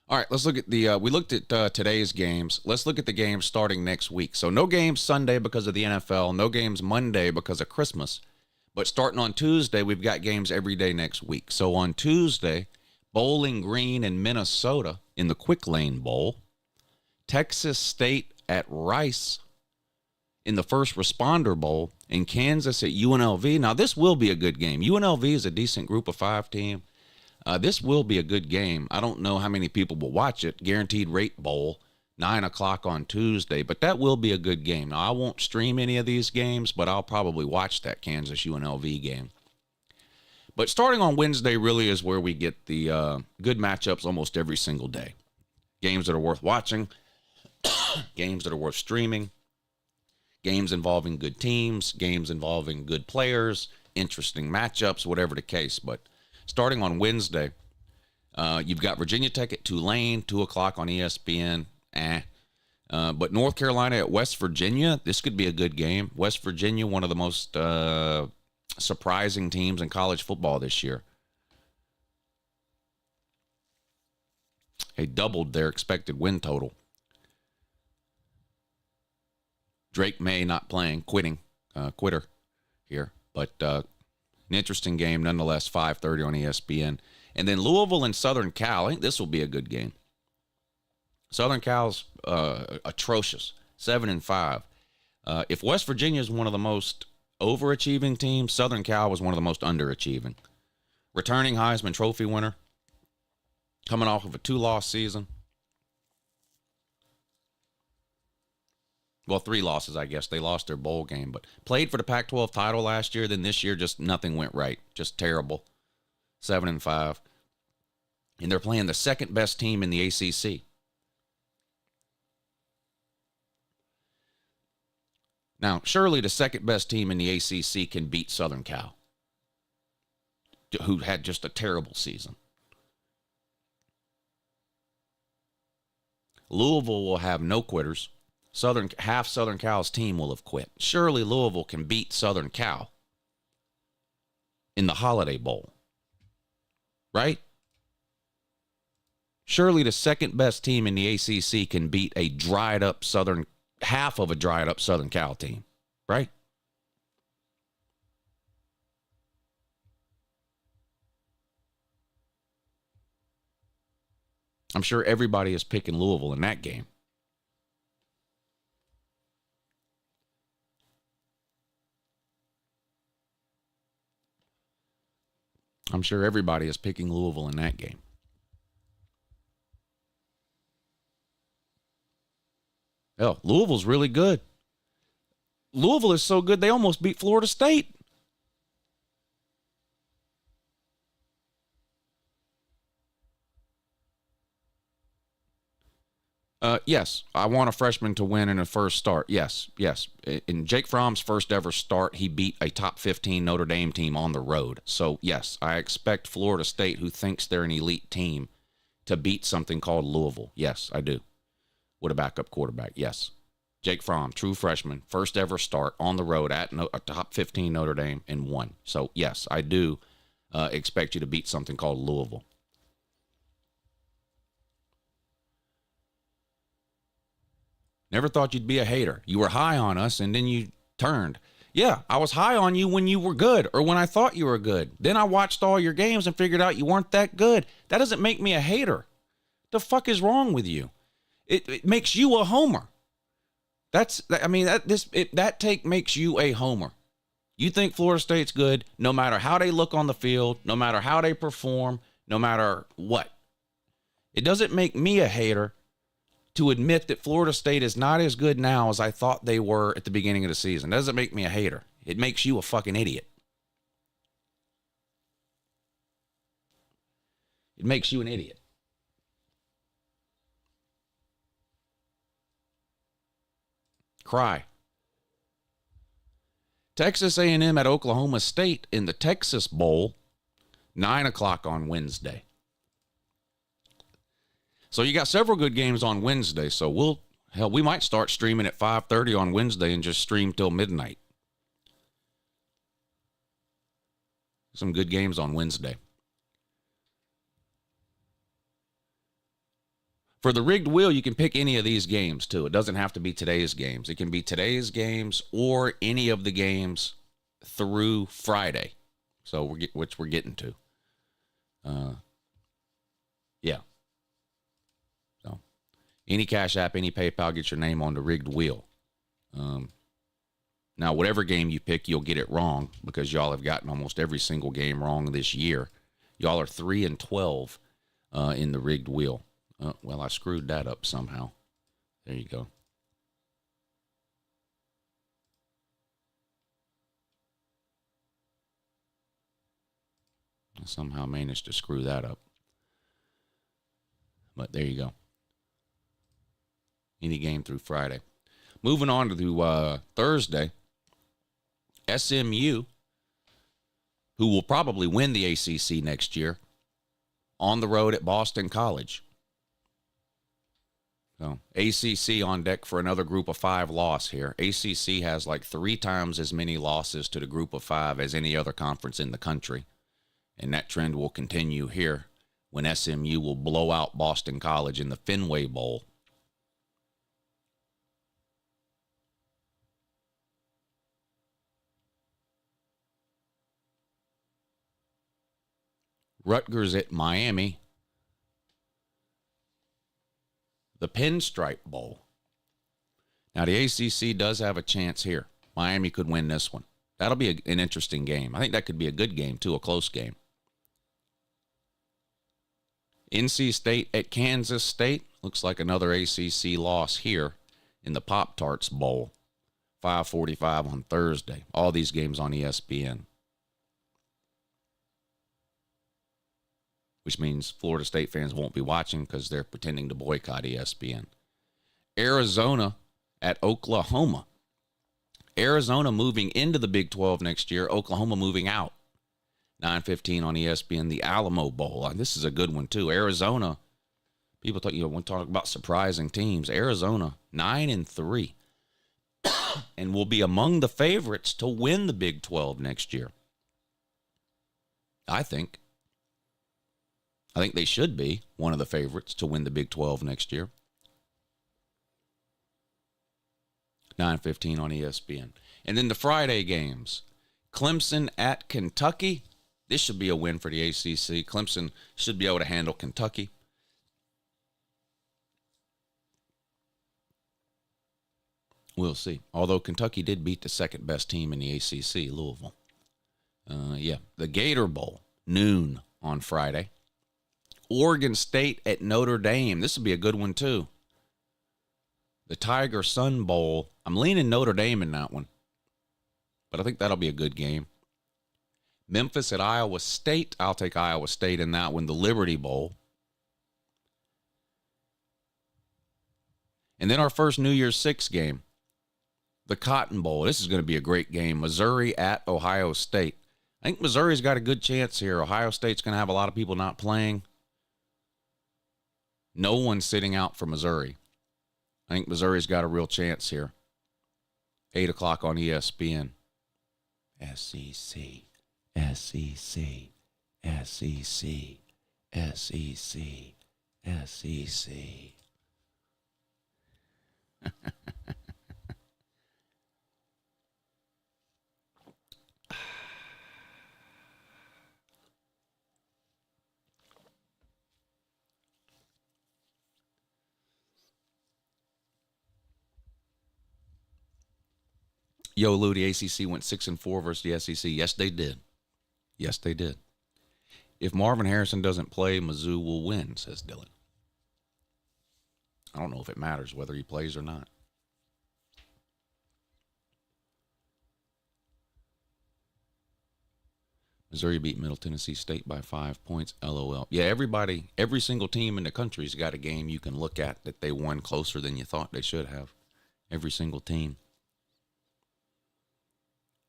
S2: All right, let's look at the, we looked at today's games. Let's look at the games starting next week. So no games Sunday because of the NFL, no games Monday because of Christmas. But starting on Tuesday, we've got games every day next week. So on Tuesday, Bowling Green and Minnesota in the Quick Lane Bowl. Texas State at Rice in the First Responder Bowl, and Kansas at UNLV. Now, this will be a good game. UNLV is a decent group of 5 team. This will be a good game. I don't know how many people will watch it. Guaranteed Rate Bowl, 9 o'clock on Tuesday, but that will be a good game. Now, I won't stream any of these games, but I'll probably watch that Kansas UNLV game. But starting on Wednesday really is where we get the good matchups almost every single day. Games that are worth watching, games that are worth streaming, games involving good teams, games involving good players, interesting matchups, whatever the case. But starting on Wednesday, you've got Virginia Tech at Tulane, 2 o'clock on ESPN. But North Carolina at West Virginia, this could be a good game. West Virginia, one of the most surprising teams in college football this year. They doubled their expected win total. Drake May not playing, quitter here. But an interesting game nonetheless, 5:30 on ESPN. And then Louisville and Southern Cal, I think this will be a good game. Southern Cal's atrocious, 7-5. If West Virginia is one of the most overachieving teams, Southern Cal was one of the most underachieving. Returning Heisman Trophy winner, coming off of a 2-loss season. Well, 3 losses, I guess. They lost their bowl game, but played for the Pac-12 title last year. Then this year, just nothing went right. Just terrible. 7-5. And they're playing the second best team in the ACC. Now, surely the second best team in the ACC can beat Southern Cal, who had just a terrible season. Louisville will have no quitters. Half Southern Cal's team will have quit. Surely Louisville can beat Southern Cal in the Holiday Bowl, right? Surely the second best team in the ACC can beat half of a dried up Southern Cal team, right? I'm sure everybody is picking Louisville in that game. I'm sure everybody is picking Louisville in that game. Hell, Louisville's really good. Louisville is so good they almost beat Florida State. Yes, I want a freshman to win in a first start. Yes. In Jake Fromm's first ever start, he beat a top 15 Notre Dame team on the road. So, yes, I expect Florida State, who thinks they're an elite team, to beat something called Louisville. Yes, I do. With a backup quarterback, yes. Jake Fromm, true freshman, first ever start on the road at a top 15 Notre Dame and won. So, yes, I do expect you to beat something called Louisville. Never thought you'd be a hater. You were high on us, and then you turned. Yeah, I was high on you when you were good, or when I thought you were good. Then I watched all your games and figured out you weren't that good. That doesn't make me a hater. The fuck is wrong with you? It makes you a homer. That take makes you a homer. You think Florida State's good no matter how they look on the field, no matter how they perform, no matter what. It doesn't make me a hater to admit that Florida State is not as good now as I thought they were at the beginning of the season. That doesn't make me a hater. It makes you a fucking idiot. It makes you an idiot. Cry. Texas A&M at Oklahoma State in the Texas Bowl, 9 o'clock on Wednesday. So you got several good games on Wednesday. So we might start streaming at 5:30 on Wednesday and just stream till midnight. Some good games on Wednesday. For the rigged wheel, you can pick any of these games too. It doesn't have to be today's games. It can be today's games or any of the games through Friday. So which we're getting to. Yeah. So any Cash App, any PayPal, get your name on the rigged wheel. Now, whatever game you pick, you'll get it wrong because y'all have gotten almost every single game wrong this year. Y'all are 3-12 in the rigged wheel. Well, I screwed that up somehow. There you go. I somehow managed to screw that up. But there you go. Any game through Friday. Moving on to Thursday. SMU, who will probably win the ACC next year, on the road at Boston College. So ACC on deck for another group of 5 loss here. ACC has like 3 times as many losses to the group of 5 as any other conference in the country. And that trend will continue here when SMU will blow out Boston College in the Fenway Bowl. Rutgers at Miami. The Pinstripe Bowl. Now, the ACC does have a chance here. Miami could win this one. That'll be an interesting game. I think that could be a good game, too, a close game. NC State at Kansas State. Looks like another ACC loss here in the Pop-Tarts Bowl. 5:45 on Thursday. All these games on ESPN. Which means Florida State fans won't be watching because they're pretending to boycott ESPN. Arizona at Oklahoma. Arizona moving into the Big 12 next year. Oklahoma moving out. 9:15 on ESPN, the Alamo Bowl. This is a good one, too. Arizona, people talk, when talking about surprising teams. Arizona, 9-3. And will be among the favorites to win the Big 12 next year. I think they should be one of the favorites to win the Big 12 next year. 9:15 on ESPN. And then the Friday games. Clemson at Kentucky. This should be a win for the ACC. Clemson should be able to handle Kentucky. We'll see. Although Kentucky did beat the second best team in the ACC, Louisville. The Gator Bowl, noon on Friday. Oregon State at Notre Dame. This will be a good one, too. The Tiger Sun Bowl. I'm leaning Notre Dame in that one. But I think that'll be a good game. Memphis at Iowa State. I'll take Iowa State in that one. The Liberty Bowl. And then our first New Year's Six game, the Cotton Bowl. This is going to be a great game. Missouri at Ohio State. I think Missouri's got a good chance here. Ohio State's going to have a lot of people not playing. No one's sitting out for Missouri. I think Missouri's got a real chance here. 8 o'clock on ESPN. SEC, SEC, SEC, SEC, SEC. Yo, Lou, the ACC went 6-4 versus the SEC. Yes, they did. Yes, they did. If Marvin Harrison doesn't play, Mizzou will win, says Dylan. I don't know if it matters whether he plays or not. Missouri beat Middle Tennessee State by 5 points. LOL. Yeah, every single team in the country's got a game you can look at that they won closer than you thought they should have. Every single team.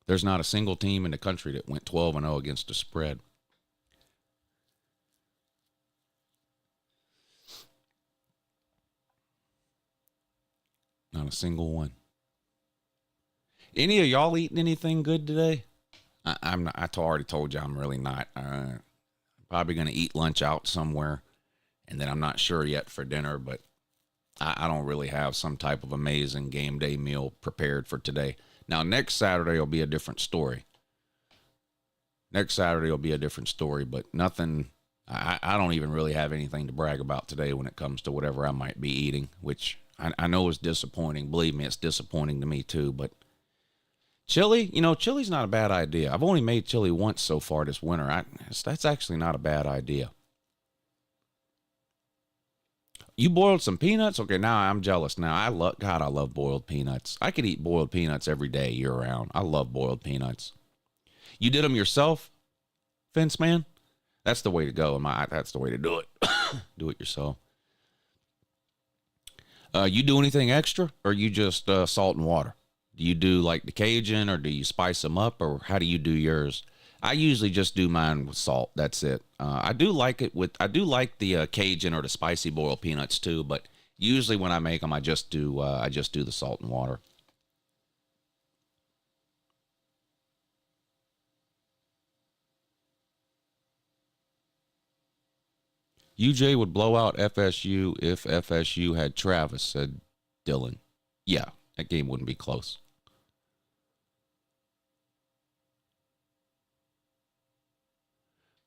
S2: There's not a single team in the country that went 12-0 against the spread. Not a single one. Any of y'all eating anything good today? I'm not. I already told you I'm really not. Probably going to eat lunch out somewhere, and then I'm not sure yet for dinner, but I don't really have some type of amazing game day meal prepared for today. Now, next Saturday will be a different story. But nothing, I don't even really have anything to brag about today when it comes to whatever I might be eating, which I know is disappointing. Believe me, it's disappointing to me too, but chili, chili's not a bad idea. I've only made chili once so far this winter. That's actually not a bad idea. You boiled some peanuts? Okay, now I'm jealous now. I love boiled peanuts. I could eat boiled peanuts every day, year round. I love boiled peanuts. You did them yourself, Fence Man? That's the way to go. That's the way to do it. Do it yourself. You do anything extra, or you just salt and water? Do you do like the Cajun, or do you spice them up, or how do you do yours? I usually just do mine with salt. That's it. I do like the Cajun or the spicy boiled peanuts too, but usually when I make them, I just do the salt and water. UJ would blow out FSU if FSU had Travis, said Dylan. Yeah, that game wouldn't be close.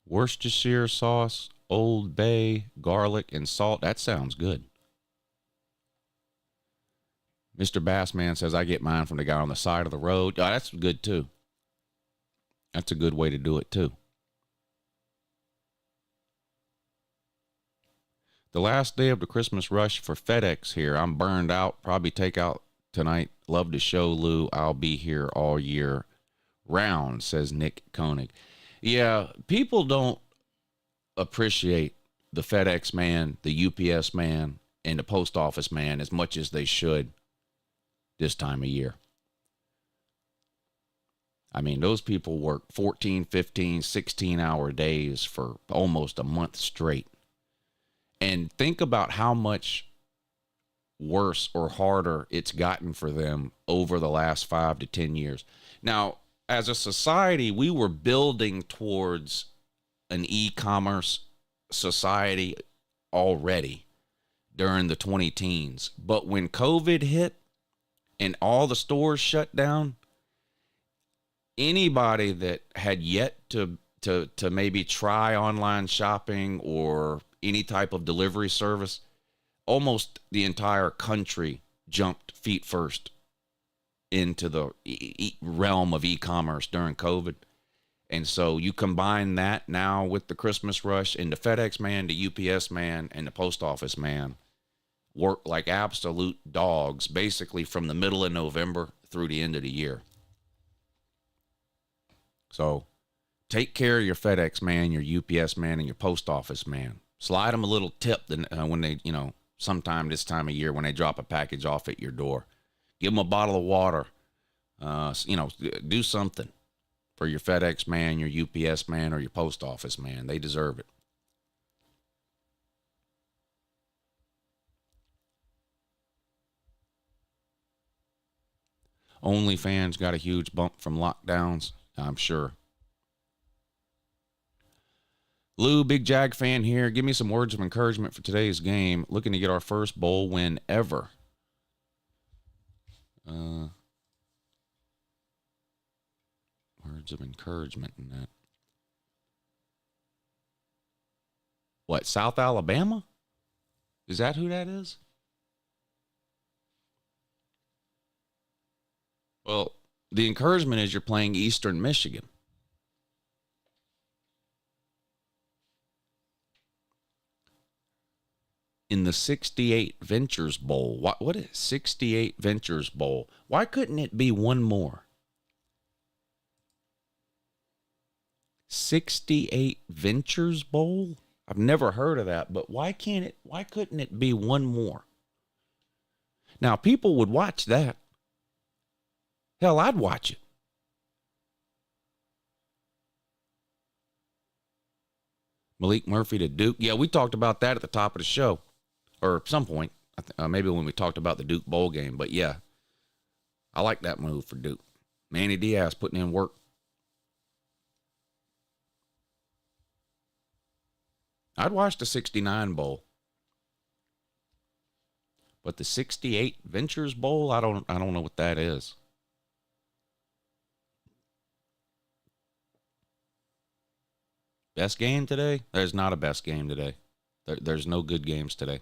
S2: Worcestershire sauce, Old Bay, garlic, and salt. That sounds good. Mr. Bassman says, I get mine from the guy on the side of the road. Oh, that's good, too. That's a good way to do it, too. The last day of the Christmas rush for FedEx here. I'm burned out. Probably take out tonight. Love the show, Lou. I'll be here all year round, says Nick Koenig. Yeah, people don't appreciate the FedEx man, the UPS man, and the post office man as much as they should this time of year. I mean, those people work 14, 15, 16-hour days for almost a month straight. And think about how much worse or harder it's gotten for them over the last 5 to 10 years. Now, as a society, we were building towards an e-commerce society already during the 2010s. But when COVID hit and all the stores shut down, anybody that had yet to maybe try online shopping or any type of delivery service, almost the entire country jumped feet first into the realm of e-commerce during COVID. And so you combine that now with the Christmas rush, and the FedEx man, the UPS man, and the post office man work like absolute dogs, basically from the middle of November through the end of the year. So take care of your FedEx man, your UPS man, and your post office man. Slide them a little tip when they, sometime this time of year when they drop a package off at your door. Give them a bottle of water. Do something for your FedEx man, your UPS man, or your post office man. They deserve it. OnlyFans got a huge bump from lockdowns, I'm sure. Lou, big Jag fan here. Give me some words of encouragement for today's game. Looking to get our first bowl win ever. Words of encouragement in that. What, South Alabama? Is that who that is? Well, the encouragement is you're playing Eastern Michigan. In the 68 Ventures Bowl. What is 68 Ventures Bowl? Why couldn't it be one more? 68 Ventures Bowl? I've never heard of that, but why couldn't it be one more? Now, people would watch that. Hell, I'd watch it. Malik Murphy to Duke. Yeah, we talked about that at the top of the show. Or at some point. Maybe when we talked about the Duke bowl game. But yeah, I like that move for Duke. Manny Diaz putting in work. I'd watch the 69 Bowl. But the 68 Ventures Bowl, I don't know what that is. Best game today? There's not a best game today. There's no good games today.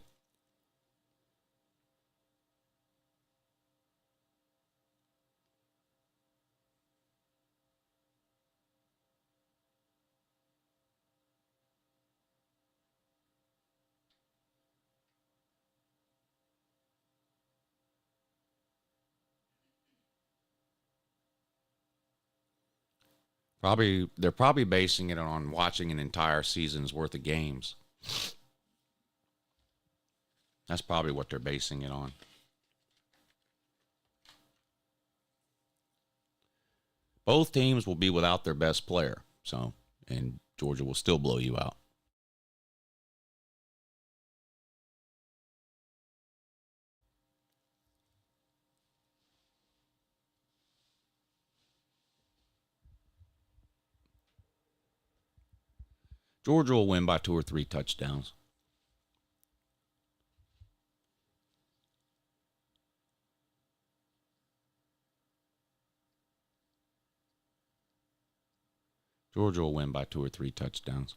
S2: They're probably basing it on watching an entire season's worth of games. That's probably what they're basing it on. Both teams will be without their best player, and Georgia will still blow you out. Georgia will win by 2 or 3 touchdowns. Georgia will win by 2 or 3 touchdowns.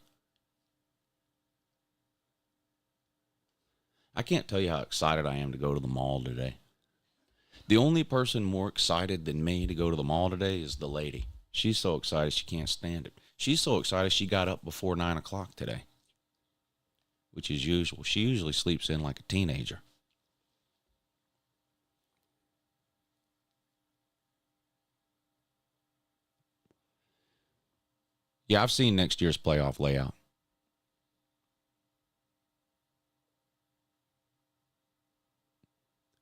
S2: I can't tell you how excited I am to go to the mall today. The only person more excited than me to go to the mall today is the lady. She's so excited she can't stand it. She's so excited she got up before 9 o'clock today, which is usual. She usually sleeps in like a teenager. Yeah, I've seen next year's playoff layout.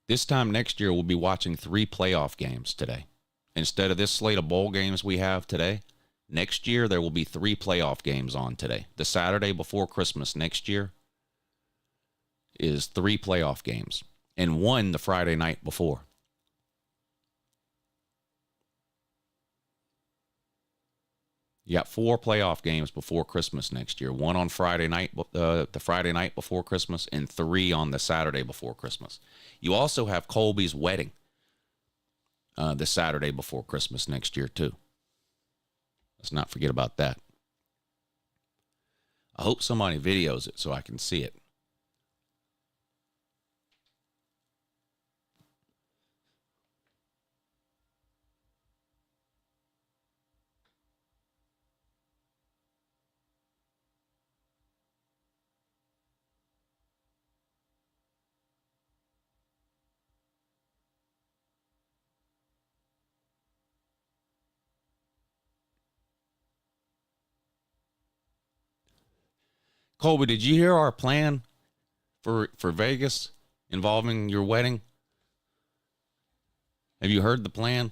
S2: This time next year, we'll be watching 3 playoff games today. Instead of this slate of bowl games we have today, next year there will be 3 playoff games on today. The Saturday before Christmas next year is 3 playoff games, and 1 the Friday night before. You got 4 playoff games before Christmas next year. 1 on Friday night, the Friday night before Christmas, and 3 on the Saturday before Christmas. You also have Colby's wedding the Saturday before Christmas next year, too. Let's not forget about that. I hope somebody videos it so I can see it. Colby, did you hear our plan for Vegas involving your wedding? Have you heard the plan?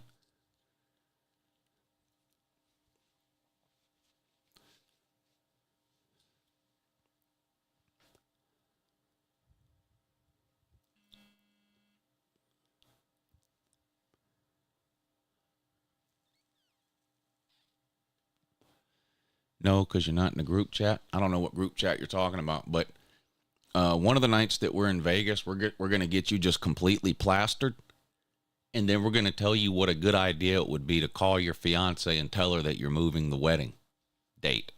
S2: No, because you're not in the group chat. I don't know what group chat you're talking about, but one of the nights that we're in Vegas, we're going to get you just completely plastered, and then we're going to tell you what a good idea it would be to call your fiance and tell her that you're moving the wedding date.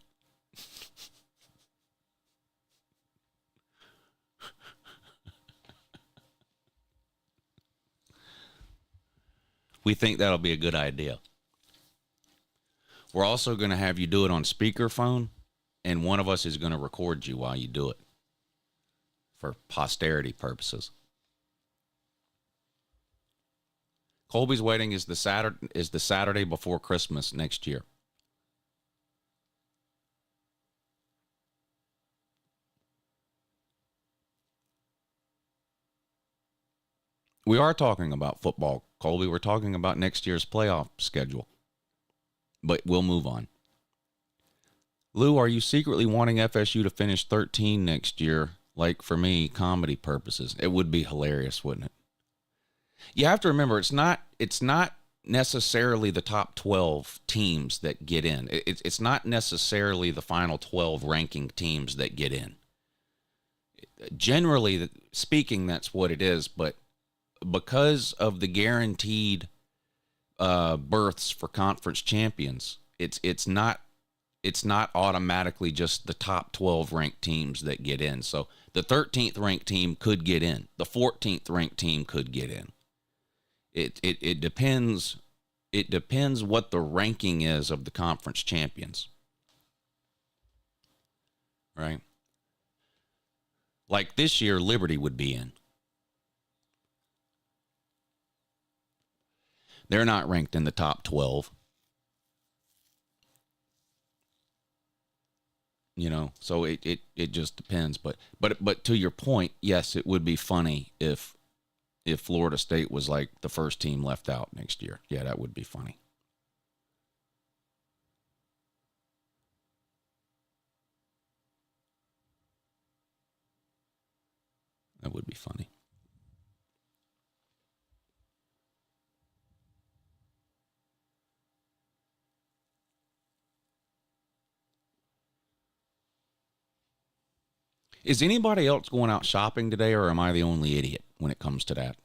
S2: We think that'll be a good idea. We're also going to have you do it on speakerphone, and one of us is going to record you while you do it for posterity purposes. Colby's wedding is the Saturday before Christmas next year. We are talking about football, Colby. We're talking about next year's playoff schedule. But we'll move on. Lou, are you secretly wanting FSU to finish 13 next year? Like for me, comedy purposes. It would be hilarious, wouldn't it? You have to remember, it's not necessarily the top 12 teams that get in. It's not necessarily the final 12 ranking teams that get in. Generally speaking, that's what it is. But because of the guaranteed berths for conference champions, it's not automatically just the top 12 ranked teams that get in. So the 13th ranked team could get in. The 14th ranked team could get in. It depends. It depends what the ranking is of the conference champions. Right? Like this year, Liberty would be in. They're not ranked in the top 12. You know, so it just depends. But to your point, yes, it would be funny if Florida State was like the first team left out next year. Yeah, that would be funny. That would be funny. Is anybody else going out shopping today, or am I the only idiot when it comes to that?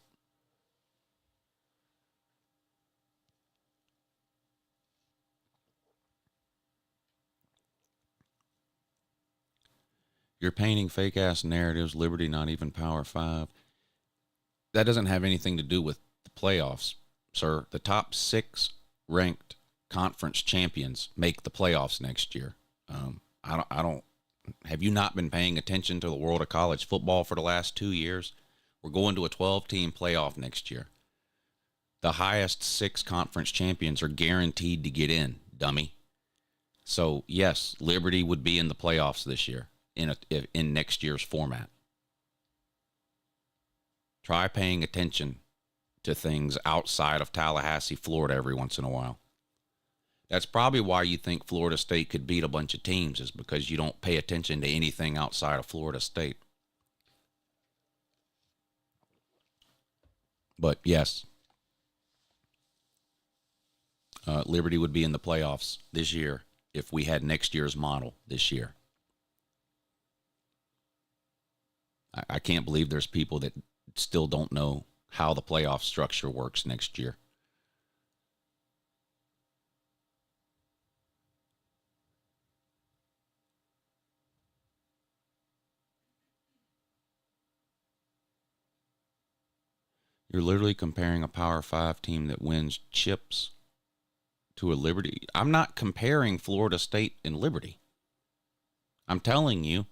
S2: You're painting fake-ass narratives, Liberty not even Power 5. That doesn't have anything to do with the playoffs, sir. The top 6 ranked conference champions make the playoffs next year. I don't. Have you not been paying attention to the world of college football for the last 2 years? We're going to a 12-team playoff next year. The highest 6 conference champions are guaranteed to get in, dummy. So, yes, Liberty would be in the playoffs this year in next year's format. Try paying attention to things outside of Tallahassee, Florida every once in a while. That's probably why you think Florida State could beat a bunch of teams, is because you don't pay attention to anything outside of Florida State. But yes, Liberty would be in the playoffs this year if we had next year's model this year. I can't believe there's people that still don't know how the playoff structure works next year. You're literally comparing a Power 5 team that wins chips to a Liberty. I'm not comparing Florida State and Liberty. I'm telling you,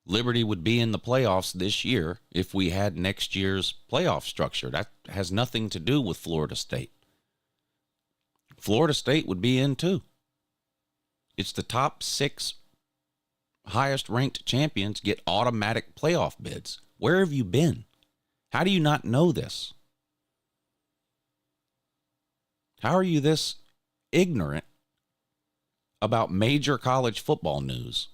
S2: Liberty would be in the playoffs this year if we had next year's playoff structure. That has nothing to do with Florida State. Florida State would be in too. It's the top 6 highest ranked champions get automatic playoff bids. Where have you been? How do you not know this? How are you this ignorant about major college football news?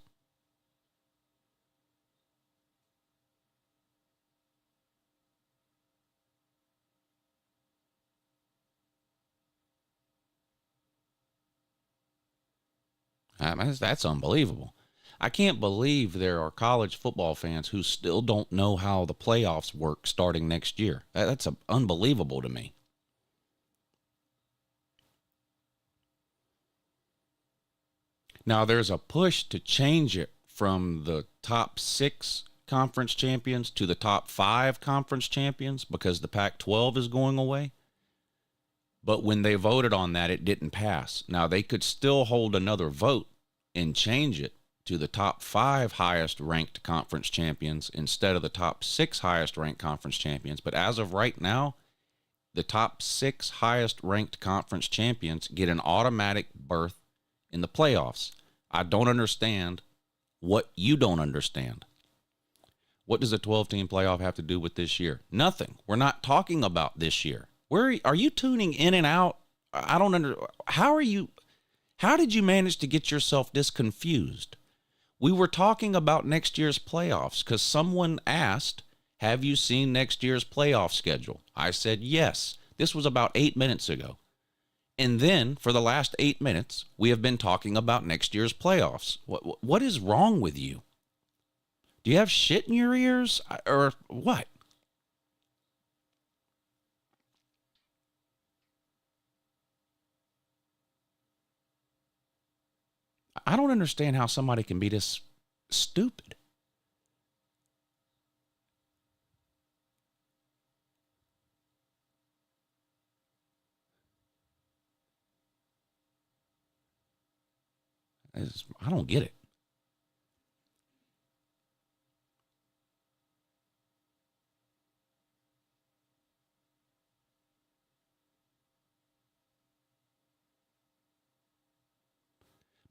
S2: I mean, that's unbelievable. I can't believe there are college football fans who still don't know how the playoffs work starting next year. That's unbelievable to me. Now, there's a push to change it from the top 6 conference champions to the top 5 conference champions because the Pac-12 is going away. But when they voted on that, it didn't pass. Now, they could still hold another vote and change it to the top 5 highest ranked conference champions instead of the top 6 highest ranked conference champions. But as of right now, the top 6 highest ranked conference champions get an automatic berth in the playoffs. I don't understand what you don't understand. What does a 12-team playoff have to do with this year? Nothing. We're not talking about this year. Where are you tuning in and out? I don't how did you manage to get yourself this confused? We were talking about next year's playoffs because someone asked, have you seen next year's playoff schedule? I said yes. This was about 8 minutes ago. And then for the last 8 minutes, we have been talking about next year's playoffs. What is wrong with you? Do you have shit in your ears or what? I don't understand how somebody can be this stupid. I don't get it.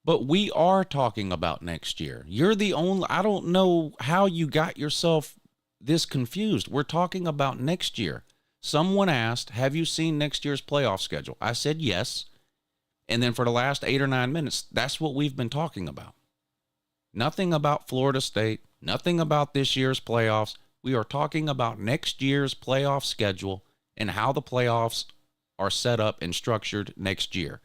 S2: But we are talking about next year. You're the only, I don't know how you got yourself this confused. We're talking about next year. Someone asked, have you seen next year's playoff schedule? I said yes. And then for the last 8 or 9 minutes, that's what we've been talking about. Nothing about Florida State, nothing about this year's playoffs. We are talking about next year's playoff schedule and how the playoffs are set up and structured next year.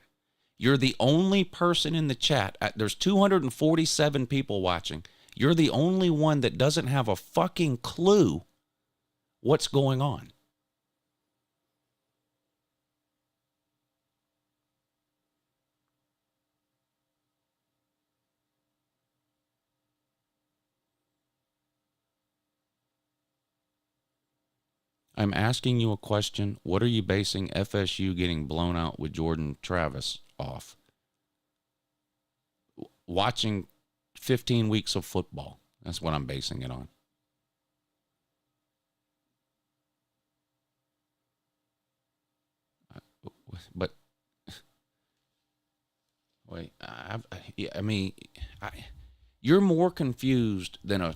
S2: You're the only person in the chat. There's 247 people watching. You're the only one that doesn't have a fucking clue what's going on. I'm asking you a question. What are you basing FSU getting blown out with Jordan Travis off? Watching 15 weeks of football. That's what I'm basing it on. But wait, you're more confused than a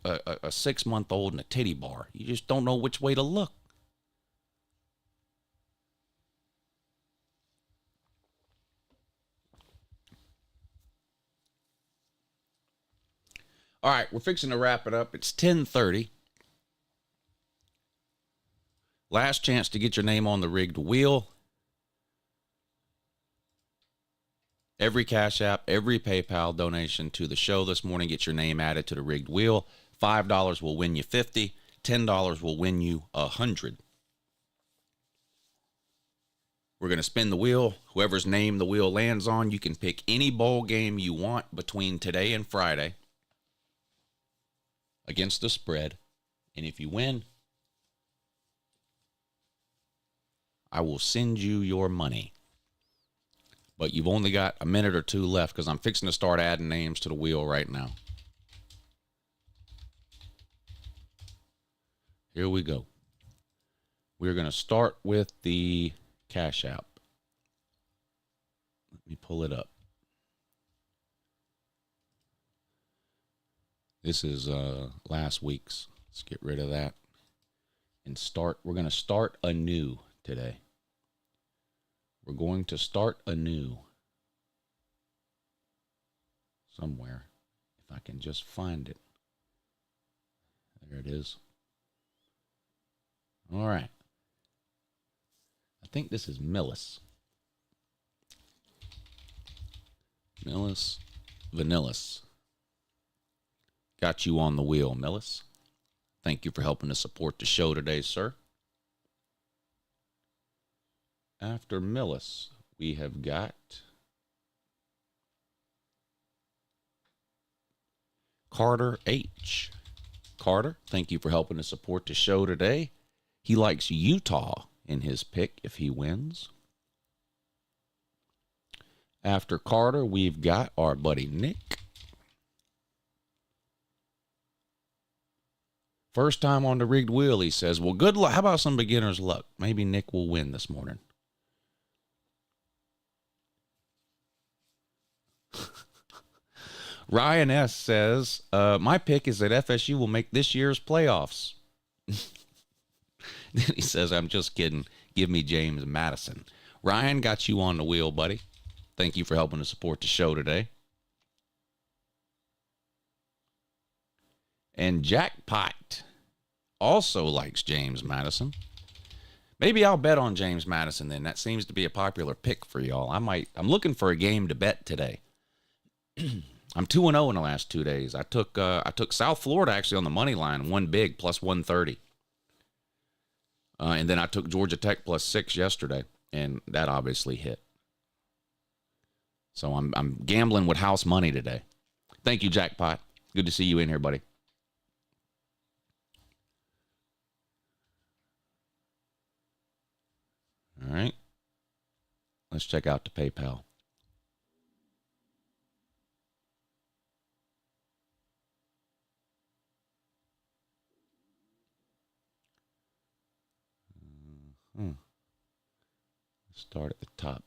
S2: 6-month-old in a titty bar. You just don't know which way to look. All right, we're fixing to wrap it up. It's 10:30. Last chance to get your name on the rigged wheel. Every Cash App, every PayPal donation to the show this morning, get your name added to the rigged wheel. $5 will win you 50. $10 will win you 100. We're going to spin the wheel. Whoever's name the wheel lands on, you can pick any bowl game you want between today and Friday against the spread. And if you win, I will send you your money. But you've only got a minute or two left because I'm fixing to start adding names to the wheel right now. Here we go. We're going to start with the Cash App. Let me pull it up. This is last week's. Let's get rid of that and start. We're going to start anew today. We're going to start anew somewhere. If I can just find it. There it is. All right. I think this is Millis. Millis Vanillis. Got you on the wheel, Millis. Thank you for helping to support the show today, sir. After Millis, we have got Carter H. Carter, thank you for helping to support the show today. He likes Utah in his pick if he wins. After Carter, we've got our buddy Nick. First time on the rigged wheel, he says, well, good luck. How about some beginner's luck? Maybe Nick will win this morning. Ryan S. says, my pick is that FSU will make this year's playoffs. Then he says, I'm just kidding. Give me James Madison. Ryan, got you on the wheel, buddy. Thank you for helping to support the show today. And Jackpot also likes James Madison. Maybe I'll bet on James Madison then. That seems to be a popular pick for y'all. I'm looking for a game to bet today. I'm 2-0 in the last 2 days. I took South Florida actually on the money line, won big, plus 130. And then I took Georgia Tech plus 6 yesterday, and that obviously hit. So I'm gambling with house money today. Thank you, Jackpot. Good to see you in here, buddy. All right. Let's check out the PayPal. Start at the top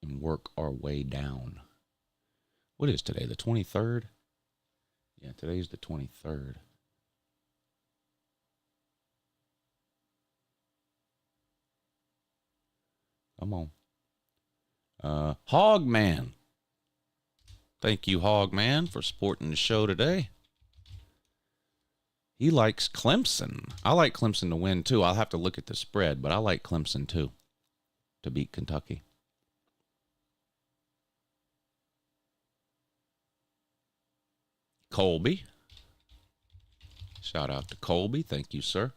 S2: and work our way down. What is today, the 23rd? Yeah, today's the 23rd. Come on. Hogman. Thank you, Hogman, for supporting the show today. He likes Clemson. I like Clemson to win, too. I'll have to look at the spread, but I like Clemson, too, to beat Kentucky. Colby. Shout out to Colby. Thank you, sir.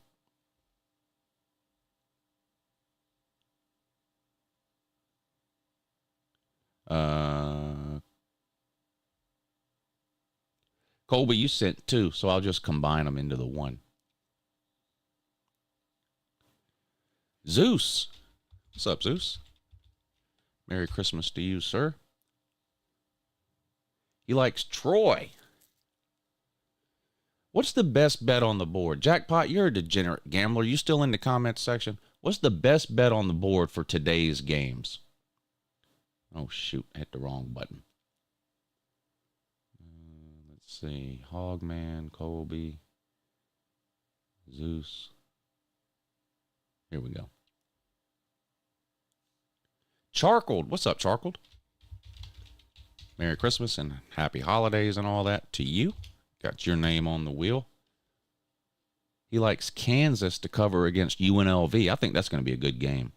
S2: Colby, you sent 2, so I'll just combine them into the 1. Zeus. What's up, Zeus? Merry Christmas to you, sir. He likes Troy. What's the best bet on the board? Jackpot, you're a degenerate gambler. You still in the comments section? What's the best bet on the board for today's games? Oh, shoot. I hit the wrong button. Let's see. Hogman, Colby, Zeus. Here we go. Charcoaled. What's up, Charcoaled? Merry Christmas and happy holidays and all that to you. Got your name on the wheel. He likes Kansas to cover against UNLV. I think that's going to be a good game.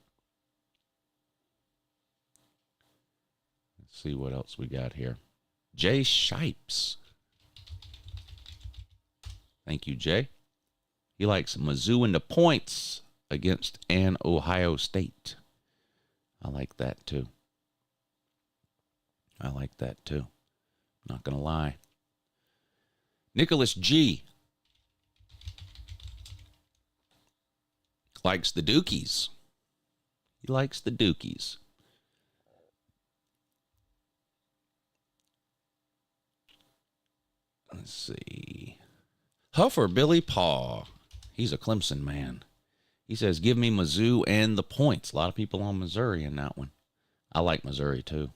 S2: Let's see what else we got here. Jay Shipes. Thank you, Jay. He likes Mizzou in the points against an Ohio State. I like that, too. I like that, too. Not going to lie. Nicholas G. likes the Dukies. He likes the Dukies. Let's see. Huffer Billy Paw. He's a Clemson man. He says, give me Mizzou and the points. A lot of people on Missouri in that one. I like Missouri, too.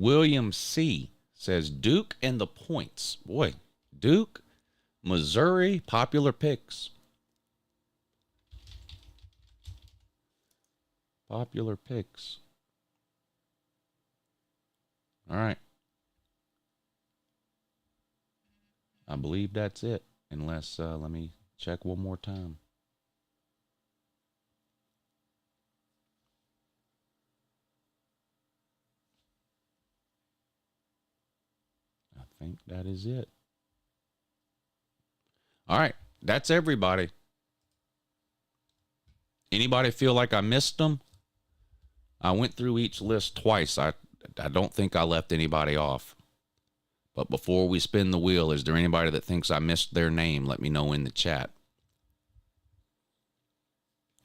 S2: William C. says Duke and the points. Boy, Duke, Missouri, popular picks. Popular picks. All right. I believe that's it. Unless, let me check one more time. I think that is it. All right. That's everybody. Anybody feel like I missed them? I went through each list twice. I don't think I left anybody off. But before we spin the wheel, is there anybody that thinks I missed their name? Let me know in the chat.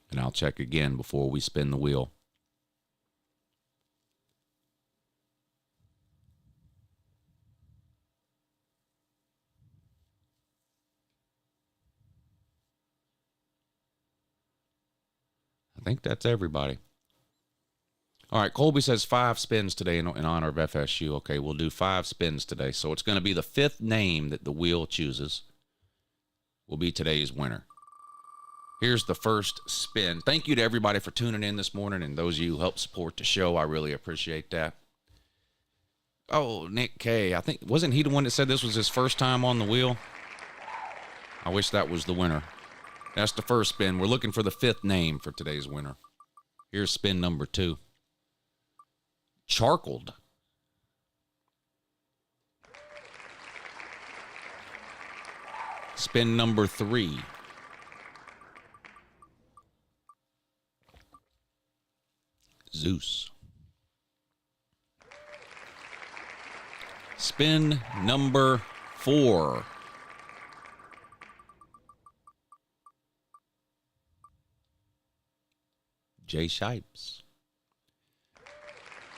S2: And I'll check again before we spin the wheel. I think that's everybody. All right, Colby says 5 spins today in honor of FSU. Okay, we'll do 5 spins today. So it's going to be the 5th name that the wheel chooses will be today's winner. Here's the first spin. Thank you to everybody for tuning in this morning and those of you who help support the show. I really appreciate that. Oh, Nick K. I think, wasn't he the one that said this was his first time on the wheel? I wish that was the winner. That's the first spin. We're looking for the 5th name for today's winner. Here's spin number 2. Charcoaled. Spin number 3. Zeus. Spin number 4. Jay Shipes.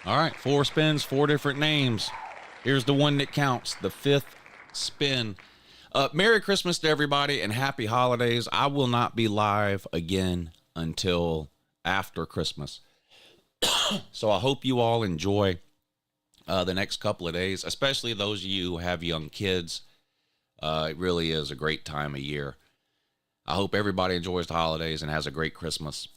S2: All right, 4 spins, 4 different names. Here's the one that counts, the 5th spin. Merry Christmas to everybody and happy holidays. I will not be live again until after Christmas. So I hope you all enjoy the next couple of days, especially those of you who have young kids. It really is a great time of year. I hope everybody enjoys the holidays and has a great Christmas.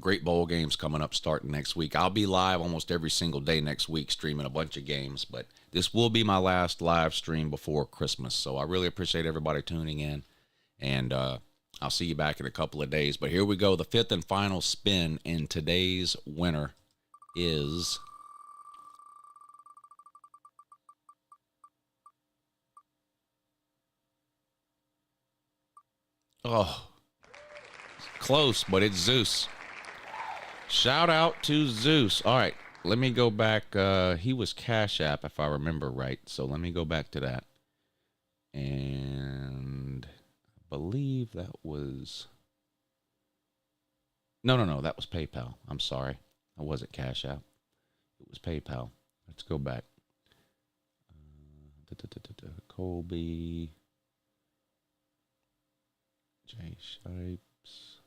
S2: Great bowl games coming up starting next week. I'll be live almost every single day next week streaming a bunch of games, but this will be my last live stream before Christmas. So I really appreciate everybody tuning in, and I'll see you back in a couple of days. But here we go, the 5th and final spin, and today's winner is... Oh, close, but it's Zeus. Shout out to Zeus. All right, let me go back. He was Cash App, if I remember right. So let me go back to that. And I believe that was... No, that was PayPal. I'm sorry. I wasn't Cash App. It was PayPal. Let's go back. Colby. Jay Shipes.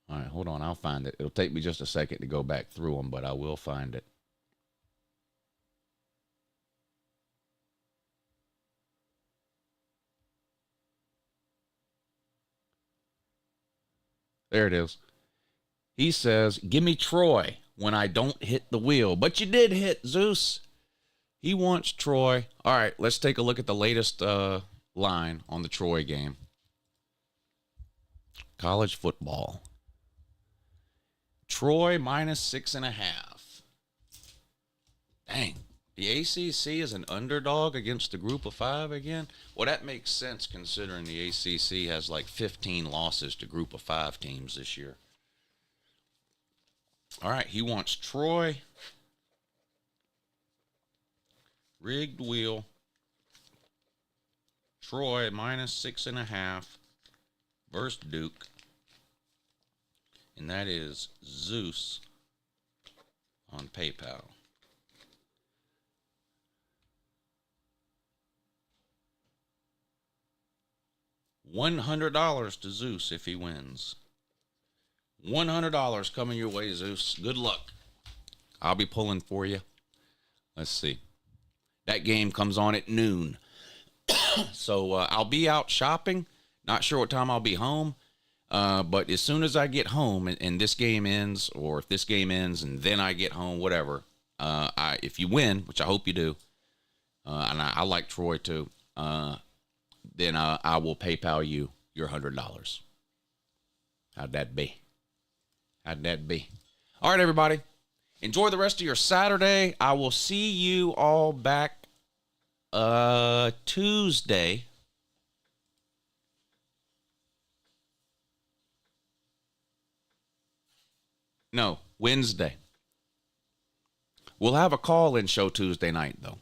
S2: All right, hold on. I'll find it. It'll take me just a second to go back through them, but I will find it. There it is. He says, give me Troy when I don't hit the wheel. But you did hit, Zeus. He wants Troy. All right, let's take a look at the latest line on the Troy game. College football. Troy minus 6.5. Dang. The ACC is an underdog against the group of 5 again? Well, that makes sense considering the ACC has like 15 losses to group of 5 teams this year. All right, he wants Troy. Rigged wheel. Troy minus 6.5 versus Duke. And that is Zeus on PayPal. $100 to Zeus if he wins. $100 coming your way, Zeus. Good luck. I'll be pulling for you. Let's see. That game comes on at noon. So I'll be out shopping. Not sure what time I'll be home. But as soon as I get home and this game ends, or if this game ends and then I get home, whatever, if you win, which I hope you do, and I like Troy too, then I will PayPal you your $100. How'd that be? How'd that be? All right, everybody. Enjoy the rest of your Saturday. I will see you all back Tuesday. No, Wednesday. We'll have a call-in show Tuesday night, though.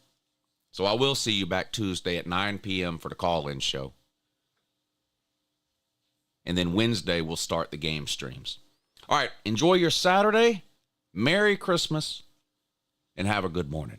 S2: So I will see you back Tuesday at 9 p.m. for the call-in show. And then Wednesday, we'll start the game streams. All right, enjoy your Saturday. Merry Christmas, and have a good morning.